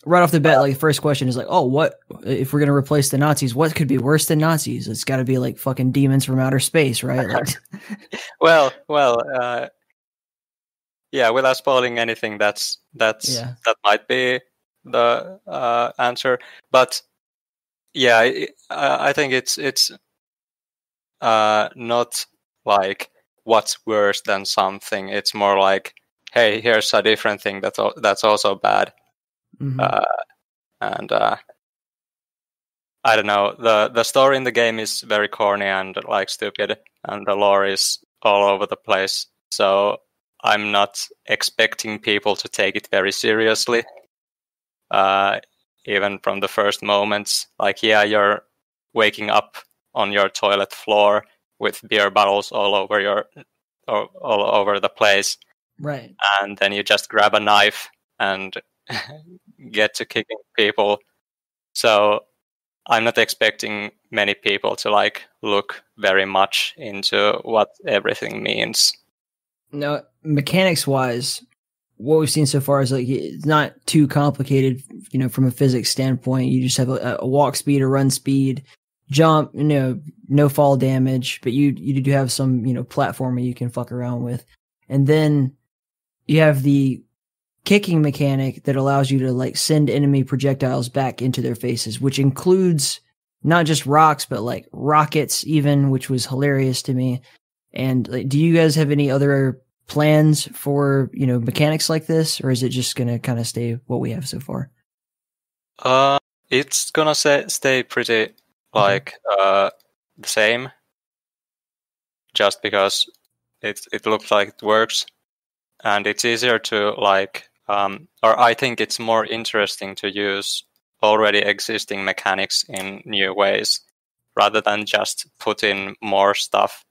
Right off the bat, like the first question is like, oh, what if we're going to replace the Nazis? What could be worse than Nazis? It's got to be like fucking demons from outer space, right? Like, well, without spoiling anything, that might be the answer. But yeah, I think it's not like what's worse than something. It's more like, hey, here's a different thing that's also bad. mm-hmm. And I don't know. The story in the game is very corny and like stupid, and the lore is all over the place. So I'm not expecting people to take it very seriously. Even from the first moments, like, you're waking up on your toilet floor with beer bottles all over the place, right? And then you just grab a knife and get to kicking people. So I'm not expecting many people to like look very much into what everything means. Now, mechanics wise, what we've seen so far is like it's not too complicated, from a physics standpoint. You just have a walk speed, a run speed, jump, no fall damage, but you do have some, platforming you can fuck around with. And then you have the kicking mechanic that allows you to like send enemy projectiles back into their faces, which includes not just rocks, but like rockets even, which was hilarious to me. And like, do you guys have any other plans for, mechanics like this, or is it just going to kind of stay what we have so far? It's gonna stay pretty like the same, just because it looks like it works, and it's easier to like, or I think it's more interesting to use already existing mechanics in new ways, rather than just put in more stuff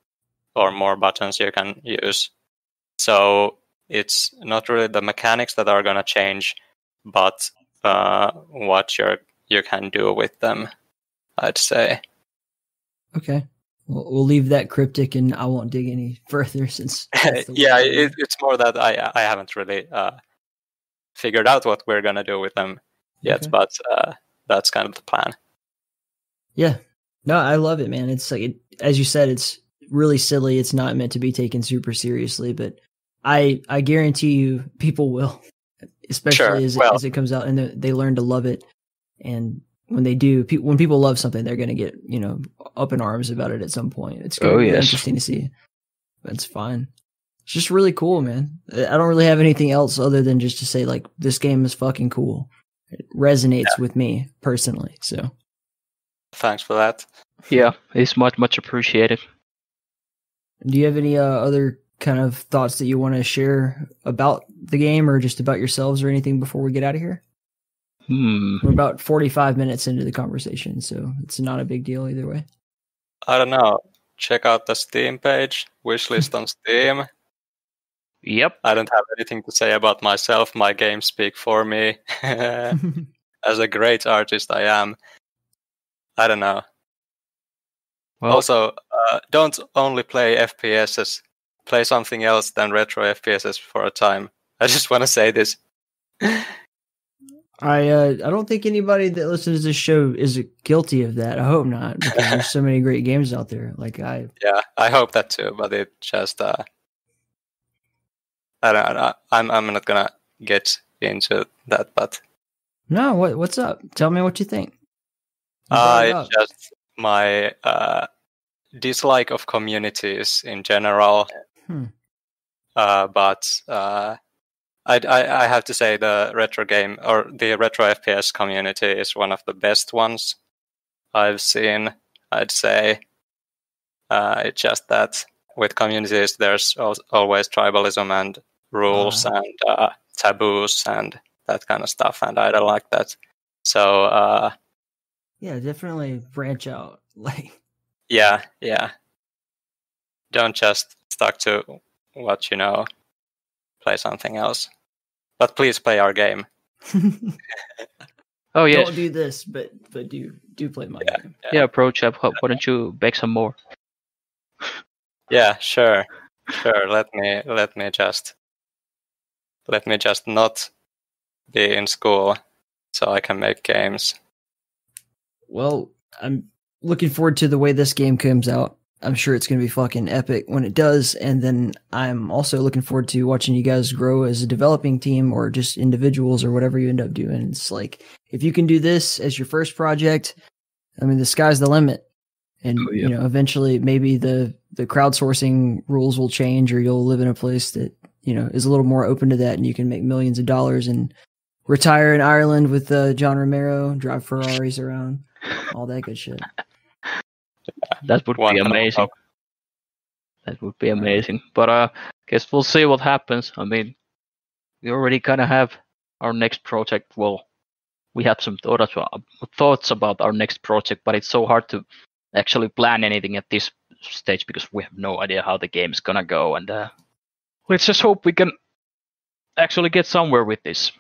or more buttons you can use. So it's not really the mechanics that are gonna change, but what you can do with them, I'd say. Okay. We'll leave that cryptic, and I won't dig any further since. It's more that I haven't really figured out what we're gonna do with them yet, but that's kind of the plan. Yeah. No, I love it, man. It's like, as you said, it's really silly. It's not meant to be taken super seriously, but I guarantee you people will, especially as it comes out and they learn to love it. And when they do, when people love something, they're going to get, up in arms about it at some point. It's going to be interesting to see. That's fine. It's just really cool, man. I don't really have anything else other than just to say, like, this game is fucking cool. It resonates with me personally. So thanks for that. Yeah, it's much appreciated. Do you have any other kind of thoughts that you want to share about the game, or just about yourselves or anything before we get out of here? We're about 45 minutes into the conversation, so it's not a big deal either way. I don't know. Check out the Steam page, wishlist on Steam. Yep. I don't have anything to say about myself. My games speak for me. As a great artist I am. I don't know. Well, also, don't only play FPSs. Play something else than retro FPSs for a time. I just want to say this. I don't think anybody that listens to this show is guilty of that. I hope not, because there's so many great games out there. Yeah, I hope that too, but it just I don't know. I'm not gonna get into that, but no. What's up? Tell me what you think. it's just my dislike of communities in general. But I have to say the retro game or the retro FPS community is one of the best ones I've seen. I'd say it's just that with communities there's always tribalism and rules and taboos and that kind of stuff, and I don't like that. So yeah, definitely branch out. yeah. Don't just stuck to what you know. Play something else, but please play our game. Oh yeah. Don't do this, but do play my game. Yeah, Pro Chap, why don't you bake some more? Yeah, sure. Let me just not be in school so I can make games. Well, I'm looking forward to the way this game comes out. I'm sure it's going to be fucking epic when it does. And then I'm also looking forward to watching you guys grow as a developing team or just individuals or whatever you end up doing. It's like, if you can do this as your first project, I mean, the sky's the limit. And, you know, eventually maybe the crowdsourcing rules will change, or you'll live in a place that, you know, is a little more open to that, and you can make millions of dollars and retire in Ireland with John Romero, drive Ferraris around, all that good shit. That would be amazing. That would be amazing. But guess we'll see what happens. I mean, we already kind of have our next project. Well, we have some thoughts about our next project, but it's so hard to actually plan anything at this stage because we have no idea how the game is gonna go. And let's just hope we can actually get somewhere with this.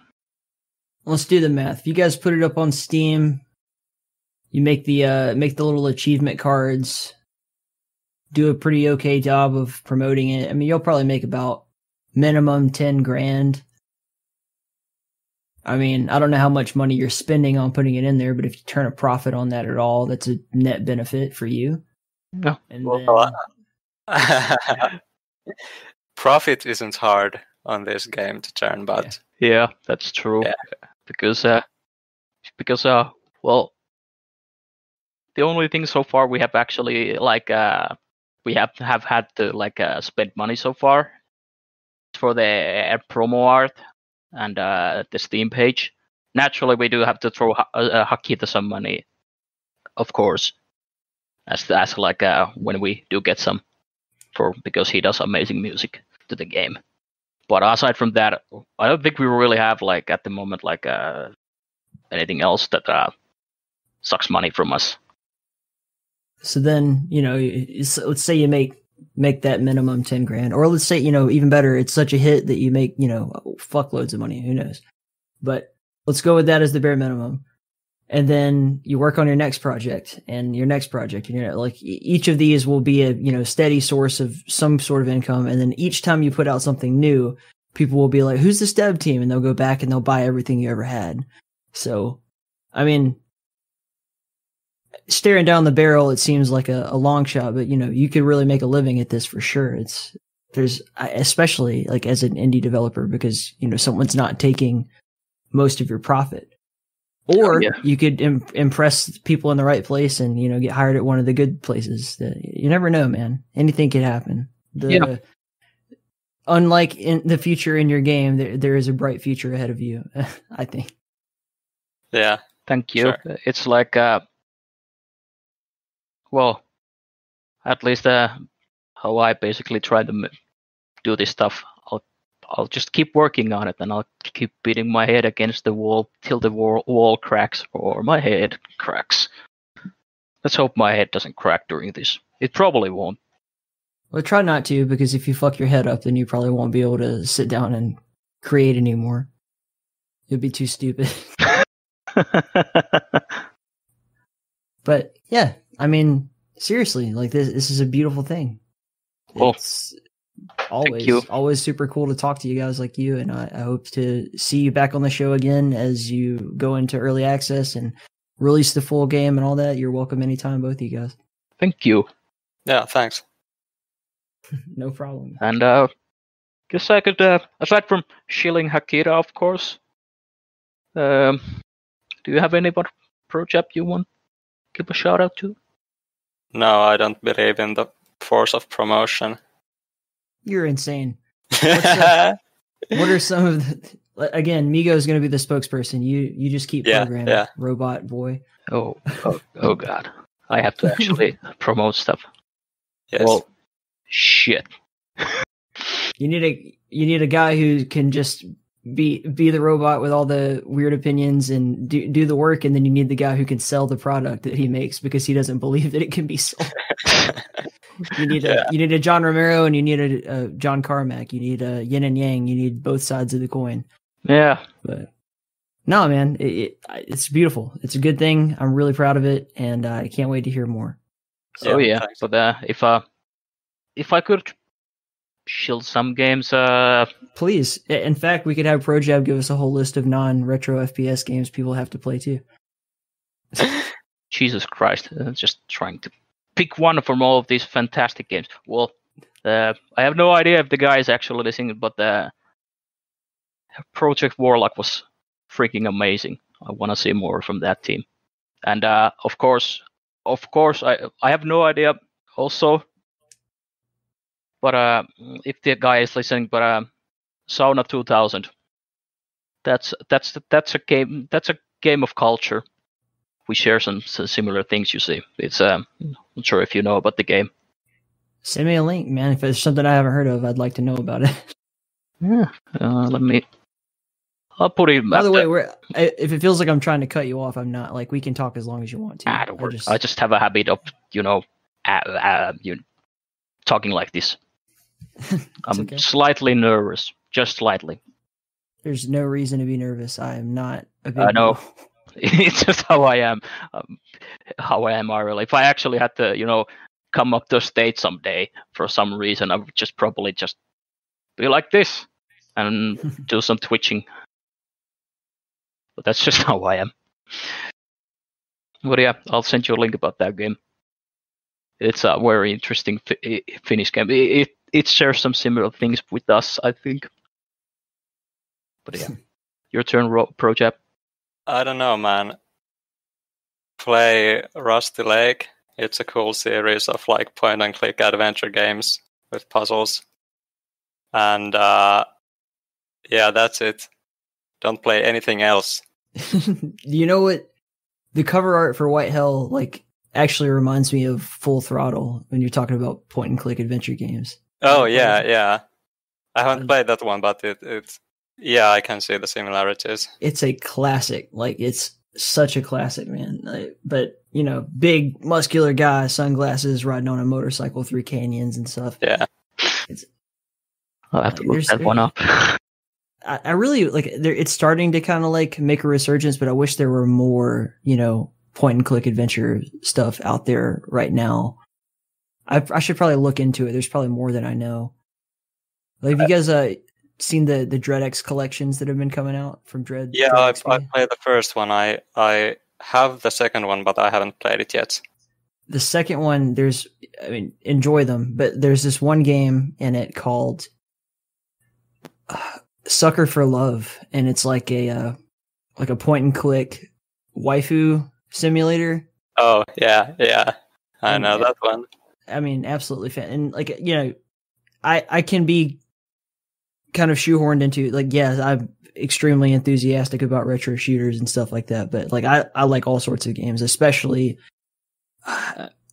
Let's do the math. If you guys put it up on Steam, you make the little achievement cards, do a pretty okay job of promoting it. I mean, you'll probably make about minimum 10 grand. I mean, I don't know how much money you're spending on putting it in there, but if you turn a profit on that at all, that's a net benefit for you. No. And Profit isn't hard on this game to turn, but yeah, that's true. Yeah. Because well, the only thing so far we have actually we have had to spend money so far for the promo art and the Steam page. Naturally, we do have to throw Hakita some money, of course, as when we do get some, because he does amazing music to the game. But aside from that, I don't think we really have at the moment anything else that sucks money from us. So then, you know, let's say you make that minimum 10 grand, or let's say, you know, even better, it's such a hit that you make, you know, fuckloads of money. Who knows? But let's go with that as the bare minimum. And then you work on your next project and your next project. And each of these will be a, you know, steady source of some sort of income. And then each time you put out something new, people will be like, who's this dev team? And they'll go back and they'll buy everything you ever had. So, I mean, staring down the barrel, it seems like a long shot, but you know, you could really make a living at this for sure. There's especially as an indie developer, because, you know, someone's not taking most of your profit. Or you could impress people in the right place and, you know, get hired at one of the good places. You never know, man. Anything could happen. Unlike in the future in your game, there is a bright future ahead of you, I think. Yeah. Thank you. Sure. It's well, at least how I basically try to do this stuff. I'll just keep working on it, and I'll keep beating my head against the wall till the wall cracks or my head cracks. Let's hope my head doesn't crack during this. It probably won't. Well, try not to, because if you fuck your head up, then you probably won't be able to sit down and create anymore. You'll be too stupid. Oh, But yeah, I mean, seriously, like this is a beautiful thing. Well, It's thank you. always super cool to talk to you guys like you, and I hope to see you back on the show again as you go into early access and release the full game and all that. You're welcome anytime, both of you guys. Thank you. Yeah, thanks. No problem. And guess I could, aside from shilling Hakita, of course. Do you have any project you want to give a shout out to? No, I don't believe in the force of promotion. You're insane. What are some of the... Again, Migo is going to be the spokesperson. You just keep programming, robot boy. Oh God. I have to actually promote stuff. Yes. Well, shit. You need a guy who can just be the robot with all the weird opinions and do the work, and then you need the guy who can sell the product that he makes because he doesn't believe that it can be sold. You need a John Romero and you need a John Carmack. You need a yin and yang. You need both sides of the coin. Yeah. But no, man, it's beautiful. It's a good thing. I'm really proud of it, and I can't wait to hear more. So, yeah. Thanks. But if I could shield some games, Please. In fact, we could have ProJab give us a whole list of non-retro FPS games people have to play too. Jesus Christ, just trying to pick one from all of these fantastic games. Well, I have no idea if the guy is actually listening, but Project Warlock was freaking amazing. I want to see more from that team. And of course, I have no idea also, but if the guy is listening, but Sauna 2000, that's a game of culture. We share some similar things, you see. It's I'm not sure if you know about the game. Send me a link, man. If there's something I haven't heard of, I'd like to know about it. Yeah, I'll put it. By the way, if it feels like I'm trying to cut you off, I'm not. Like, we can talk as long as you want to. Don't worry. I just have a habit of, talking like this. I'm okay. Slightly nervous, just slightly. There's no reason to be nervous. I am not a big I know. It's just how I am. Really. If I actually had to, come up to a stage someday for some reason, I would just probably just be like this and do some twitching. But that's just how I am. But yeah, I'll send you a link about that game. It's a very interesting Finnish game. It shares some similar things with us, I think. But yeah, your turn, ProJab. I don't know, man. Play Rusty Lake. It's a cool series of like point-and-click adventure games with puzzles. And yeah, that's it. Don't play anything else. You know what? The cover art for White Hell actually reminds me of Full Throttle when you're talking about point-and-click adventure games. Oh yeah. I haven't played that one, but it's yeah, I can see the similarities. It's a classic. It's such a classic, man. But big muscular guy, sunglasses, riding on a motorcycle through canyons and stuff. Yeah. I'll have to look that one up. I really it's starting to kind of make a resurgence, but I wish there were more, point and click adventure stuff out there right now. I should probably look into it. There's probably more than I know. Have you guys seen the DreadX collections that have been coming out from Dread? Yeah, I played the first one. I have the second one, but I haven't played it yet. The second one, enjoy them, but there's this one game in it called Sucker for Love, and it's like a point and click waifu simulator. Oh yeah, I know that one. Absolutely fan, and I can be kind of shoehorned into I'm extremely enthusiastic about retro shooters and stuff like that, but I like all sorts of games, especially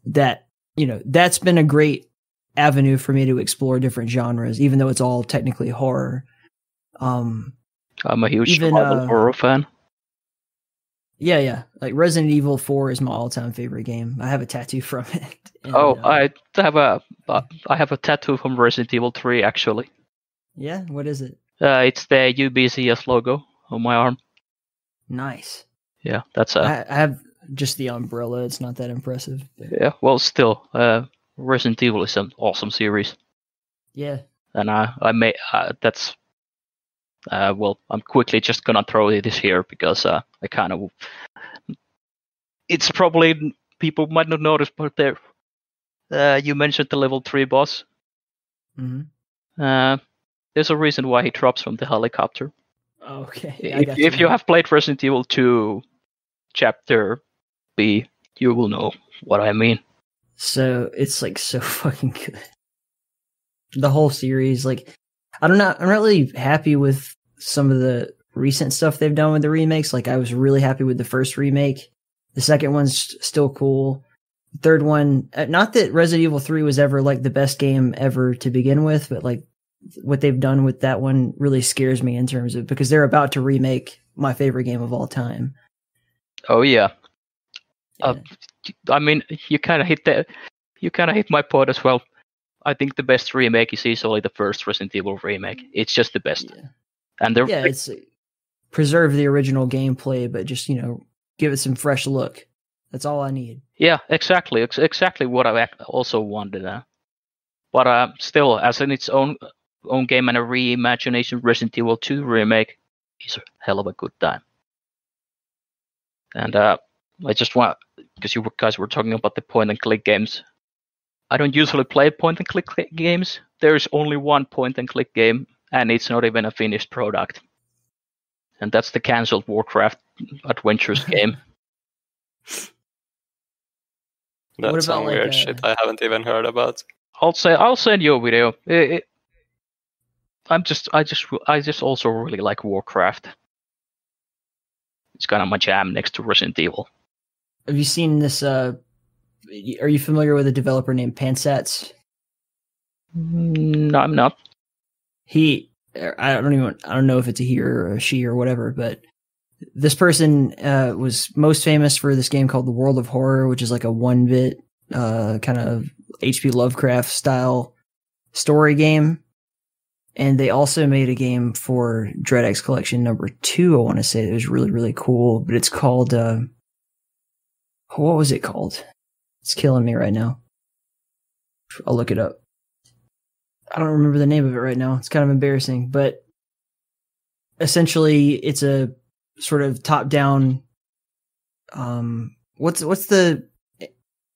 that's been a great avenue for me to explore different genres, even though it's all technically horror. I'm a huge horror fan. Yeah. Resident Evil 4 is my all-time favorite game. I have a tattoo from it. And, I have a tattoo from Resident Evil 3 actually. Yeah, what is it? It's the UBCS logo on my arm. Nice. Yeah, that's I just the umbrella. It's not that impressive. But Yeah, well, still, Resident Evil is an awesome series, yeah. and I may that's well, I'm quickly just gonna throw this here because I kind of it's probably people might not notice, but there you mentioned the level 3 boss. Mm-hmm. There's a reason why he drops from the helicopter. Okay. If you have played Resident Evil 2 Chapter B, you will know what I mean. So it's like so fucking good. The whole series, like, I don't know. I'm not really happy with some of the recent stuff they've done with the remakes. Like, I was really happy with the first remake. The second one's still cool. The third one, not that Resident Evil 3 was ever like the best game ever to begin with, but like what they've done with that one really scares me in terms of, because they're about to remake my favorite game of all time. Oh yeah. Yeah. I mean, you kind of hit my point as well. I think the best remake is easily the first Resident Evil remake. It's just the best. Yeah. And they're It's preserve the original gameplay, but just, give it some fresh look. That's all I need. Yeah, exactly. Exactly what I also wanted. But still, as in its own game and a reimagination, Resident Evil 2 remake is a hell of a good time. And I just want, because you guys were talking about the point and click games. I don't usually play point and click games. There's only one point and click game, and it's not even a finished product. And that's the cancelled Warcraft Adventures game. That's some weird shit I haven't even heard about. I'll send you a video. I just also really like Warcraft. It's kind of my jam next to Resident Evil. Have you seen this? Are you familiar with a developer named Pansats? No, I'm not. I don't know if it's a he or a she or whatever, but this person was most famous for this game called The World of Horror, which is like a 1-bit kind of H.P. Lovecraft style story game. And they also made a game for DreadX Collection number 2, I want to say. It was really, really cool. But it's called, what was it called? It's killing me right now. I'll look it up. I don't remember the name of it right now. It's kind of embarrassing. But essentially, it's a sort of top-down, what's the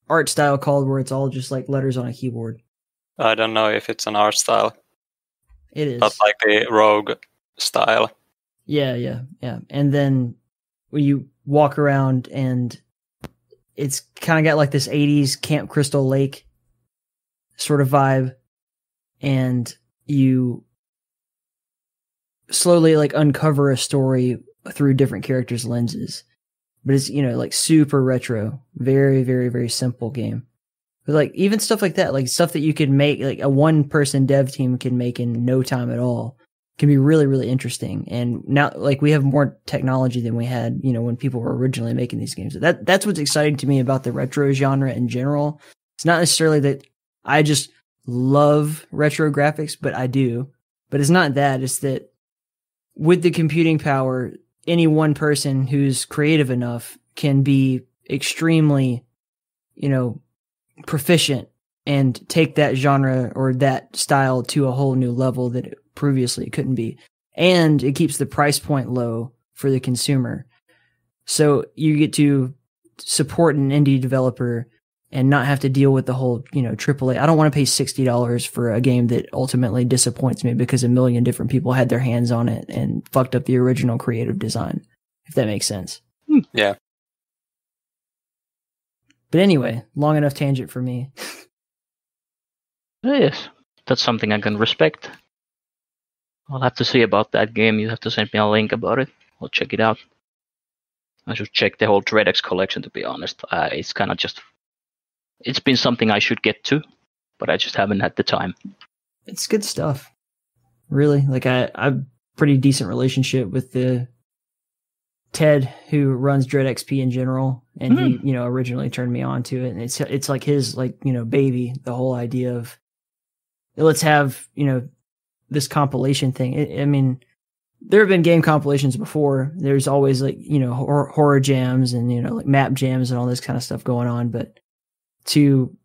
art style called where it's all just like letters on a keyboard? I don't know if it's an art style. It is. But like the rogue style. Yeah. And then when you walk around and it's kind of got like this 80s Camp Crystal Lake sort of vibe. And you slowly like uncover a story through different characters' lenses. But it's, like super retro. Very, very, very simple game. But like even stuff like that, like stuff that you could make, like a 1-person dev team can make in no time at all, can be really, really interesting. And now, like, we have more technology than we had, when people were originally making these games. That's what's exciting to me about the retro genre in general. It's not necessarily that I just love retro graphics, but I do. But it's not that. It's that with the computing power, any one person who's creative enough can be extremely, proficient and take that genre or that style to a whole new level that it previously couldn't be. And it keeps the price point low for the consumer. So you get to support an indie developer and not have to deal with the whole, AAA. I don't want to pay $60 for a game that ultimately disappoints me because a million different people had their hands on it and fucked up the original creative design, if that makes sense. Yeah. But anyway, long enough tangent for me. Yes, that's something I can respect. I'll have to see about that game. You have to send me a link about it. I'll check it out. I should check the whole DreadX collection, to be honest. It's kind of just... It's been something I should get to, but I just haven't had the time. It's good stuff. Really. Like, I have a pretty decent relationship with the Ted, who runs DreadXP in general, and he, originally turned me on to it. And it's like his, baby, the whole idea of, let's have, this compilation thing. there have been game compilations before. There's always like, you know, horror jams and, you know, like map jams and all this kind of stuff going on. But to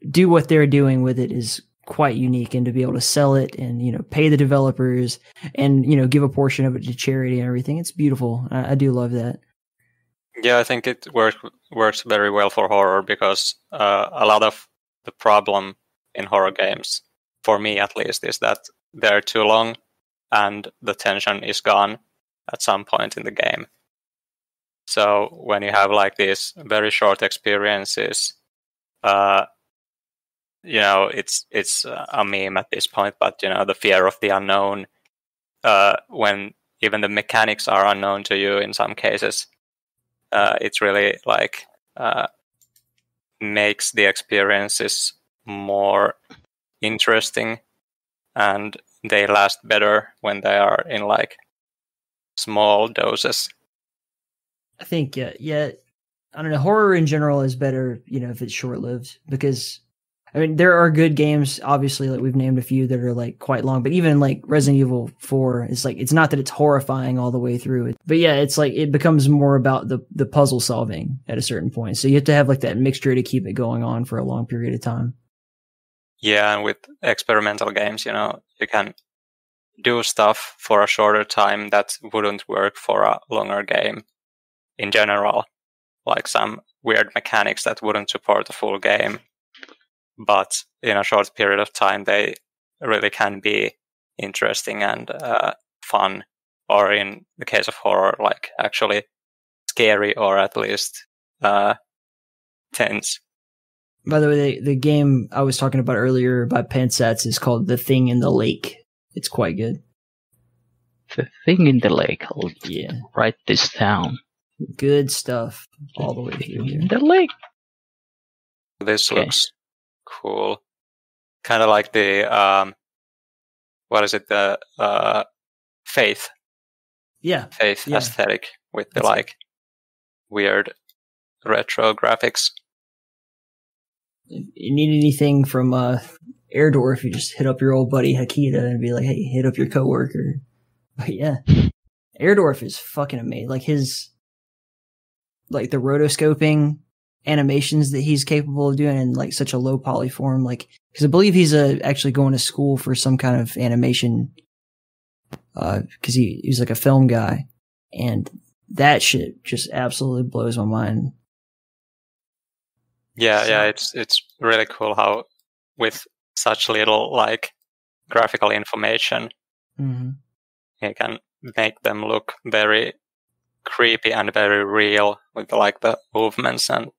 do what they're doing with it is quite unique, and to be able to sell it and, you know, pay the developers and, you know, give a portion of it to charity and everything. It's beautiful. I do love that. Yeah, I think it works very well for horror, because a lot of the problem in horror games, for me at least, is that they're too long and the tension is gone at some point in the game. So when you have like these very short experiences, you know, it's a meme at this point, but, you know, the fear of the unknown, when even the mechanics are unknown to you in some cases, it's really like makes the experiences more interesting, and they last better when they are in like small doses. I think, yeah, I don't know. Horror in general is better, you know, if it's short-lived, because I mean, there are good games, obviously, like we've named a few that are like quite long, but even like Resident Evil 4, it's like, it's not that it's horrifying all the way through it, but yeah, it's like, it becomes more about the puzzle solving at a certain point. So you have to have like that mixture to keep it going on for a long period of time. Yeah, and with experimental games, you know, you can do stuff for a shorter time that wouldn't work for a longer game in general, like some weird mechanics that wouldn't support a full game. But in a short period of time, they really can be interesting and fun, or in the case of horror, like actually scary, or at least tense. By the way, the game I was talking about earlier by Pensats is called The Thing in the Lake. It's quite good. The Thing in the Lake. I'll Yeah. write this down. Good stuff all the way through In here. the lake. This Okay. looks cool. Kind of like the what is it? The faith Yeah. Yeah. aesthetic with the That's like weird retro graphics. If you need anything from Airdorf, you just hit up your old buddy Hakita and be like, hey, hit up your coworker. But yeah, Airdorf is fucking amazing. Like the rotoscoping animations that he's capable of doing in like such a low polyform, like, because I believe he's actually going to school for some kind of animation, because he's like a film guy, and that shit just absolutely blows my mind. Yeah, it's really cool how with such little like graphical information, Mm-hmm. you can make them look very creepy and very real with like the movements and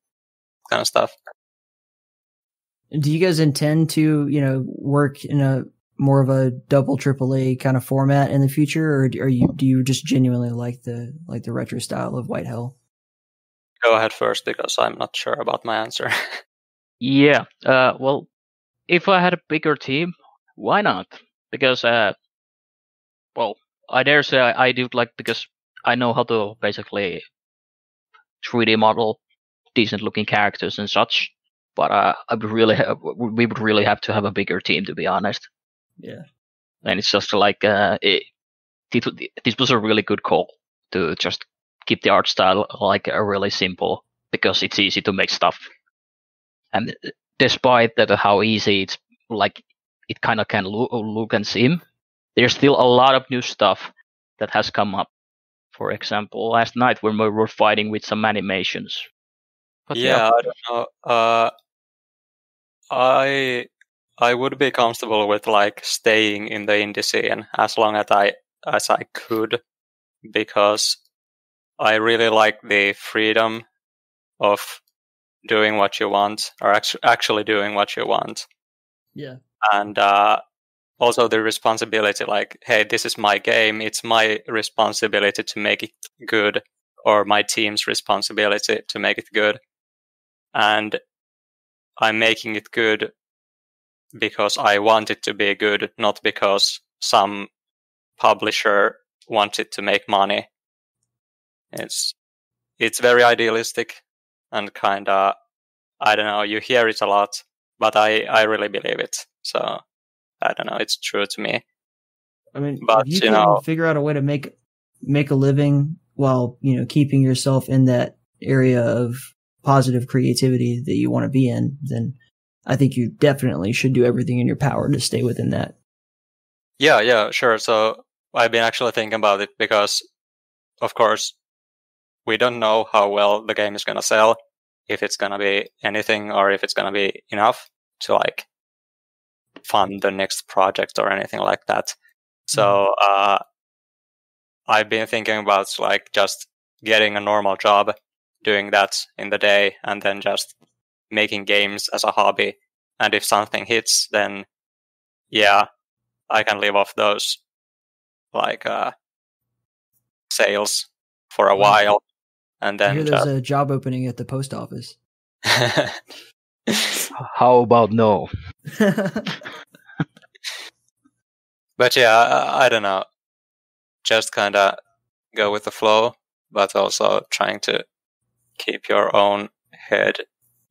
kind of stuff. Do you guys intend to, you know, work in a more of a double AAA kind of format in the future, or do you just genuinely like the retro style of White Hell? Go ahead first, because I'm not sure about my answer. Yeah. Well, if I had a bigger team, why not? Because well, I dare say I do like, because I know how to basically 3D model decent looking characters and such. But we would really have to have a bigger team, to be honest. Yeah. And it's just like this was a really good call to just keep the art style like really simple, because it's easy to make stuff. And despite that, how easy it's like, it kind of can look and seem, there's still a lot of new stuff that has come up. For example, last night when we were fighting with some animations. But yeah, I don't know. I would be comfortable with like staying in the indie scene as long as I could, because I really like the freedom of doing what you want, or actually doing what you want. Yeah. And also the responsibility, like, hey, this is my game, it's my responsibility to make it good, or my team's responsibility to make it good. And I'm making it good because I want it to be good, not because some publisher wanted to make money. It's very idealistic and kind of, I don't know, you hear it a lot, but I really believe it. So I don't know, it's true to me. I mean, But, if you you can know- figure out a way to make a living while, keeping yourself in that area of positive creativity that you want to be in, then I think you definitely should do everything in your power to stay within that. Yeah, sure. So I've been actually thinking about it because, of course, we don't know how well the game is going to sell, if it's going to be anything or if it's going to be enough to like fund the next project or anything like that. So I've been thinking about like just getting a normal job, doing that in the day, and then just making games as a hobby. And if something hits, then yeah, I can live off those like sales for a while, and I hear then there's a job opening at the post office. How about no? But yeah, I don't know. Just kind of go with the flow, but also trying to keep your own head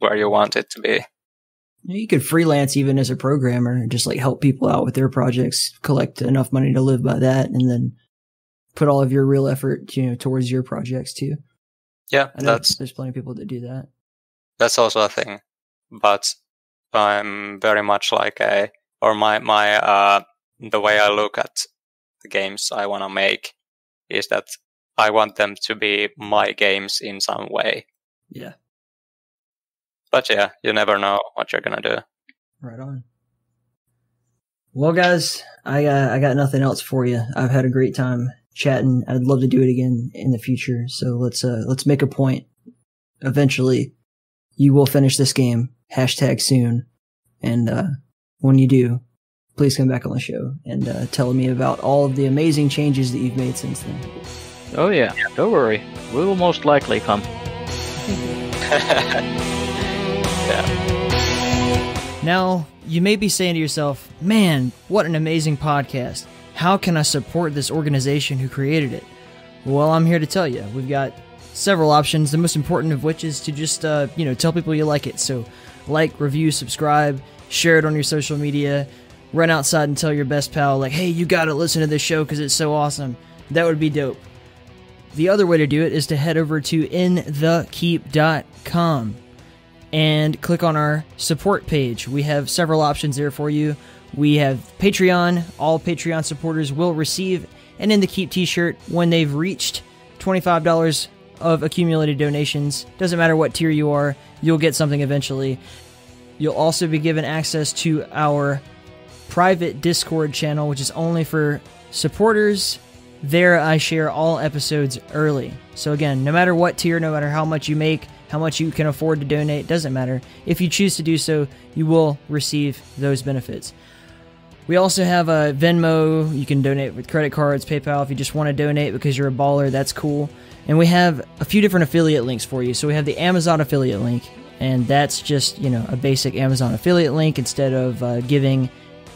where you want it to be. You could freelance even as a programmer, just like help people out with their projects, collect enough money to live by that, and then put all of your real effort, towards your projects too. Yeah, I know there's plenty of people that do that. That's also a thing. But I'm very much like the way I look at the games I want to make is that I want them to be my games in some way. Yeah. But yeah, you never know what you're gonna do. Right on. Well, guys, I got nothing else for you. I've had a great time chatting. I'd love to do it again in the future. So let's make a point. Eventually, you will finish this game. #soon. And when you do, please come back on the show and tell me about all of the amazing changes that you've made since then. Oh yeah, don't worry. We will most likely come. Now, you may be saying to yourself, man, what an amazing podcast. How can I support this organization who created it? Well, I'm here to tell you. We've got several options, the most important of which is to just, tell people you like it. So, like, review, subscribe, share it on your social media, run outside and tell your best pal, like, hey, you gotta listen to this show because it's so awesome. That would be dope. The other way to do it is to head over to inthekeep.com and click on our support page. We have several options there for you. We have Patreon. All Patreon supporters will receive an In the Keep t-shirt when they've reached $25 of accumulated donations. Doesn't matter what tier you are, you'll get something eventually. You'll also be given access to our private Discord channel, which is only for supporters. There I share all episodes early. So again, no matter what tier, no matter how much you make, how much you can afford to donate, doesn't matter. If you choose to do so, you will receive those benefits. We also have a Venmo. You can donate with credit cards, PayPal. If you just want to donate because you're a baller, that's cool. And we have a few different affiliate links for you. So we have the Amazon affiliate link, and that's just, a basic Amazon affiliate link instead of giving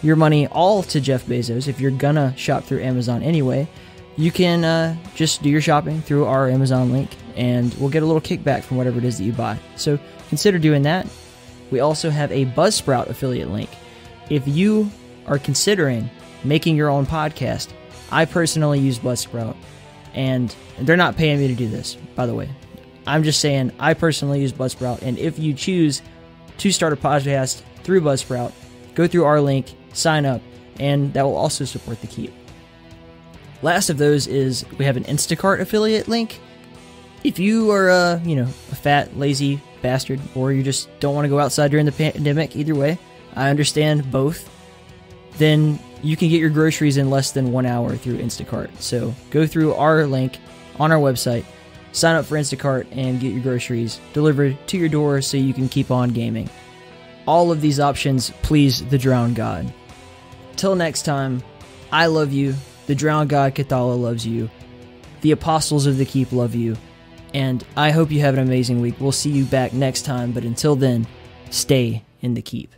your money all to Jeff Bezos. If you're gonna shop through Amazon anyway, you can just do your shopping through our Amazon link, and we'll get a little kickback from whatever it is that you buy. So consider doing that. We also have a Buzzsprout affiliate link. If you are considering making your own podcast, I personally use Buzzsprout, and they're not paying me to do this, by the way. I'm just saying I personally use Buzzsprout, and if you choose to start a podcast through Buzzsprout, go through our link, sign up, and that will also support the Keep. Last of those is we have an Instacart affiliate link. If you are a fat, lazy bastard, or you just don't want to go outside during the pandemic, either way, I understand both, then you can get your groceries in less than 1 hour through Instacart. So go through our link on our website, sign up for Instacart, and get your groceries delivered to your door so you can keep on gaming. All of these options please the Drowned God. Till next time, I love you, the Drowned God Kathala loves you, the Apostles of the Keep love you, and I hope you have an amazing week. We'll see you back next time, but until then, stay in the Keep.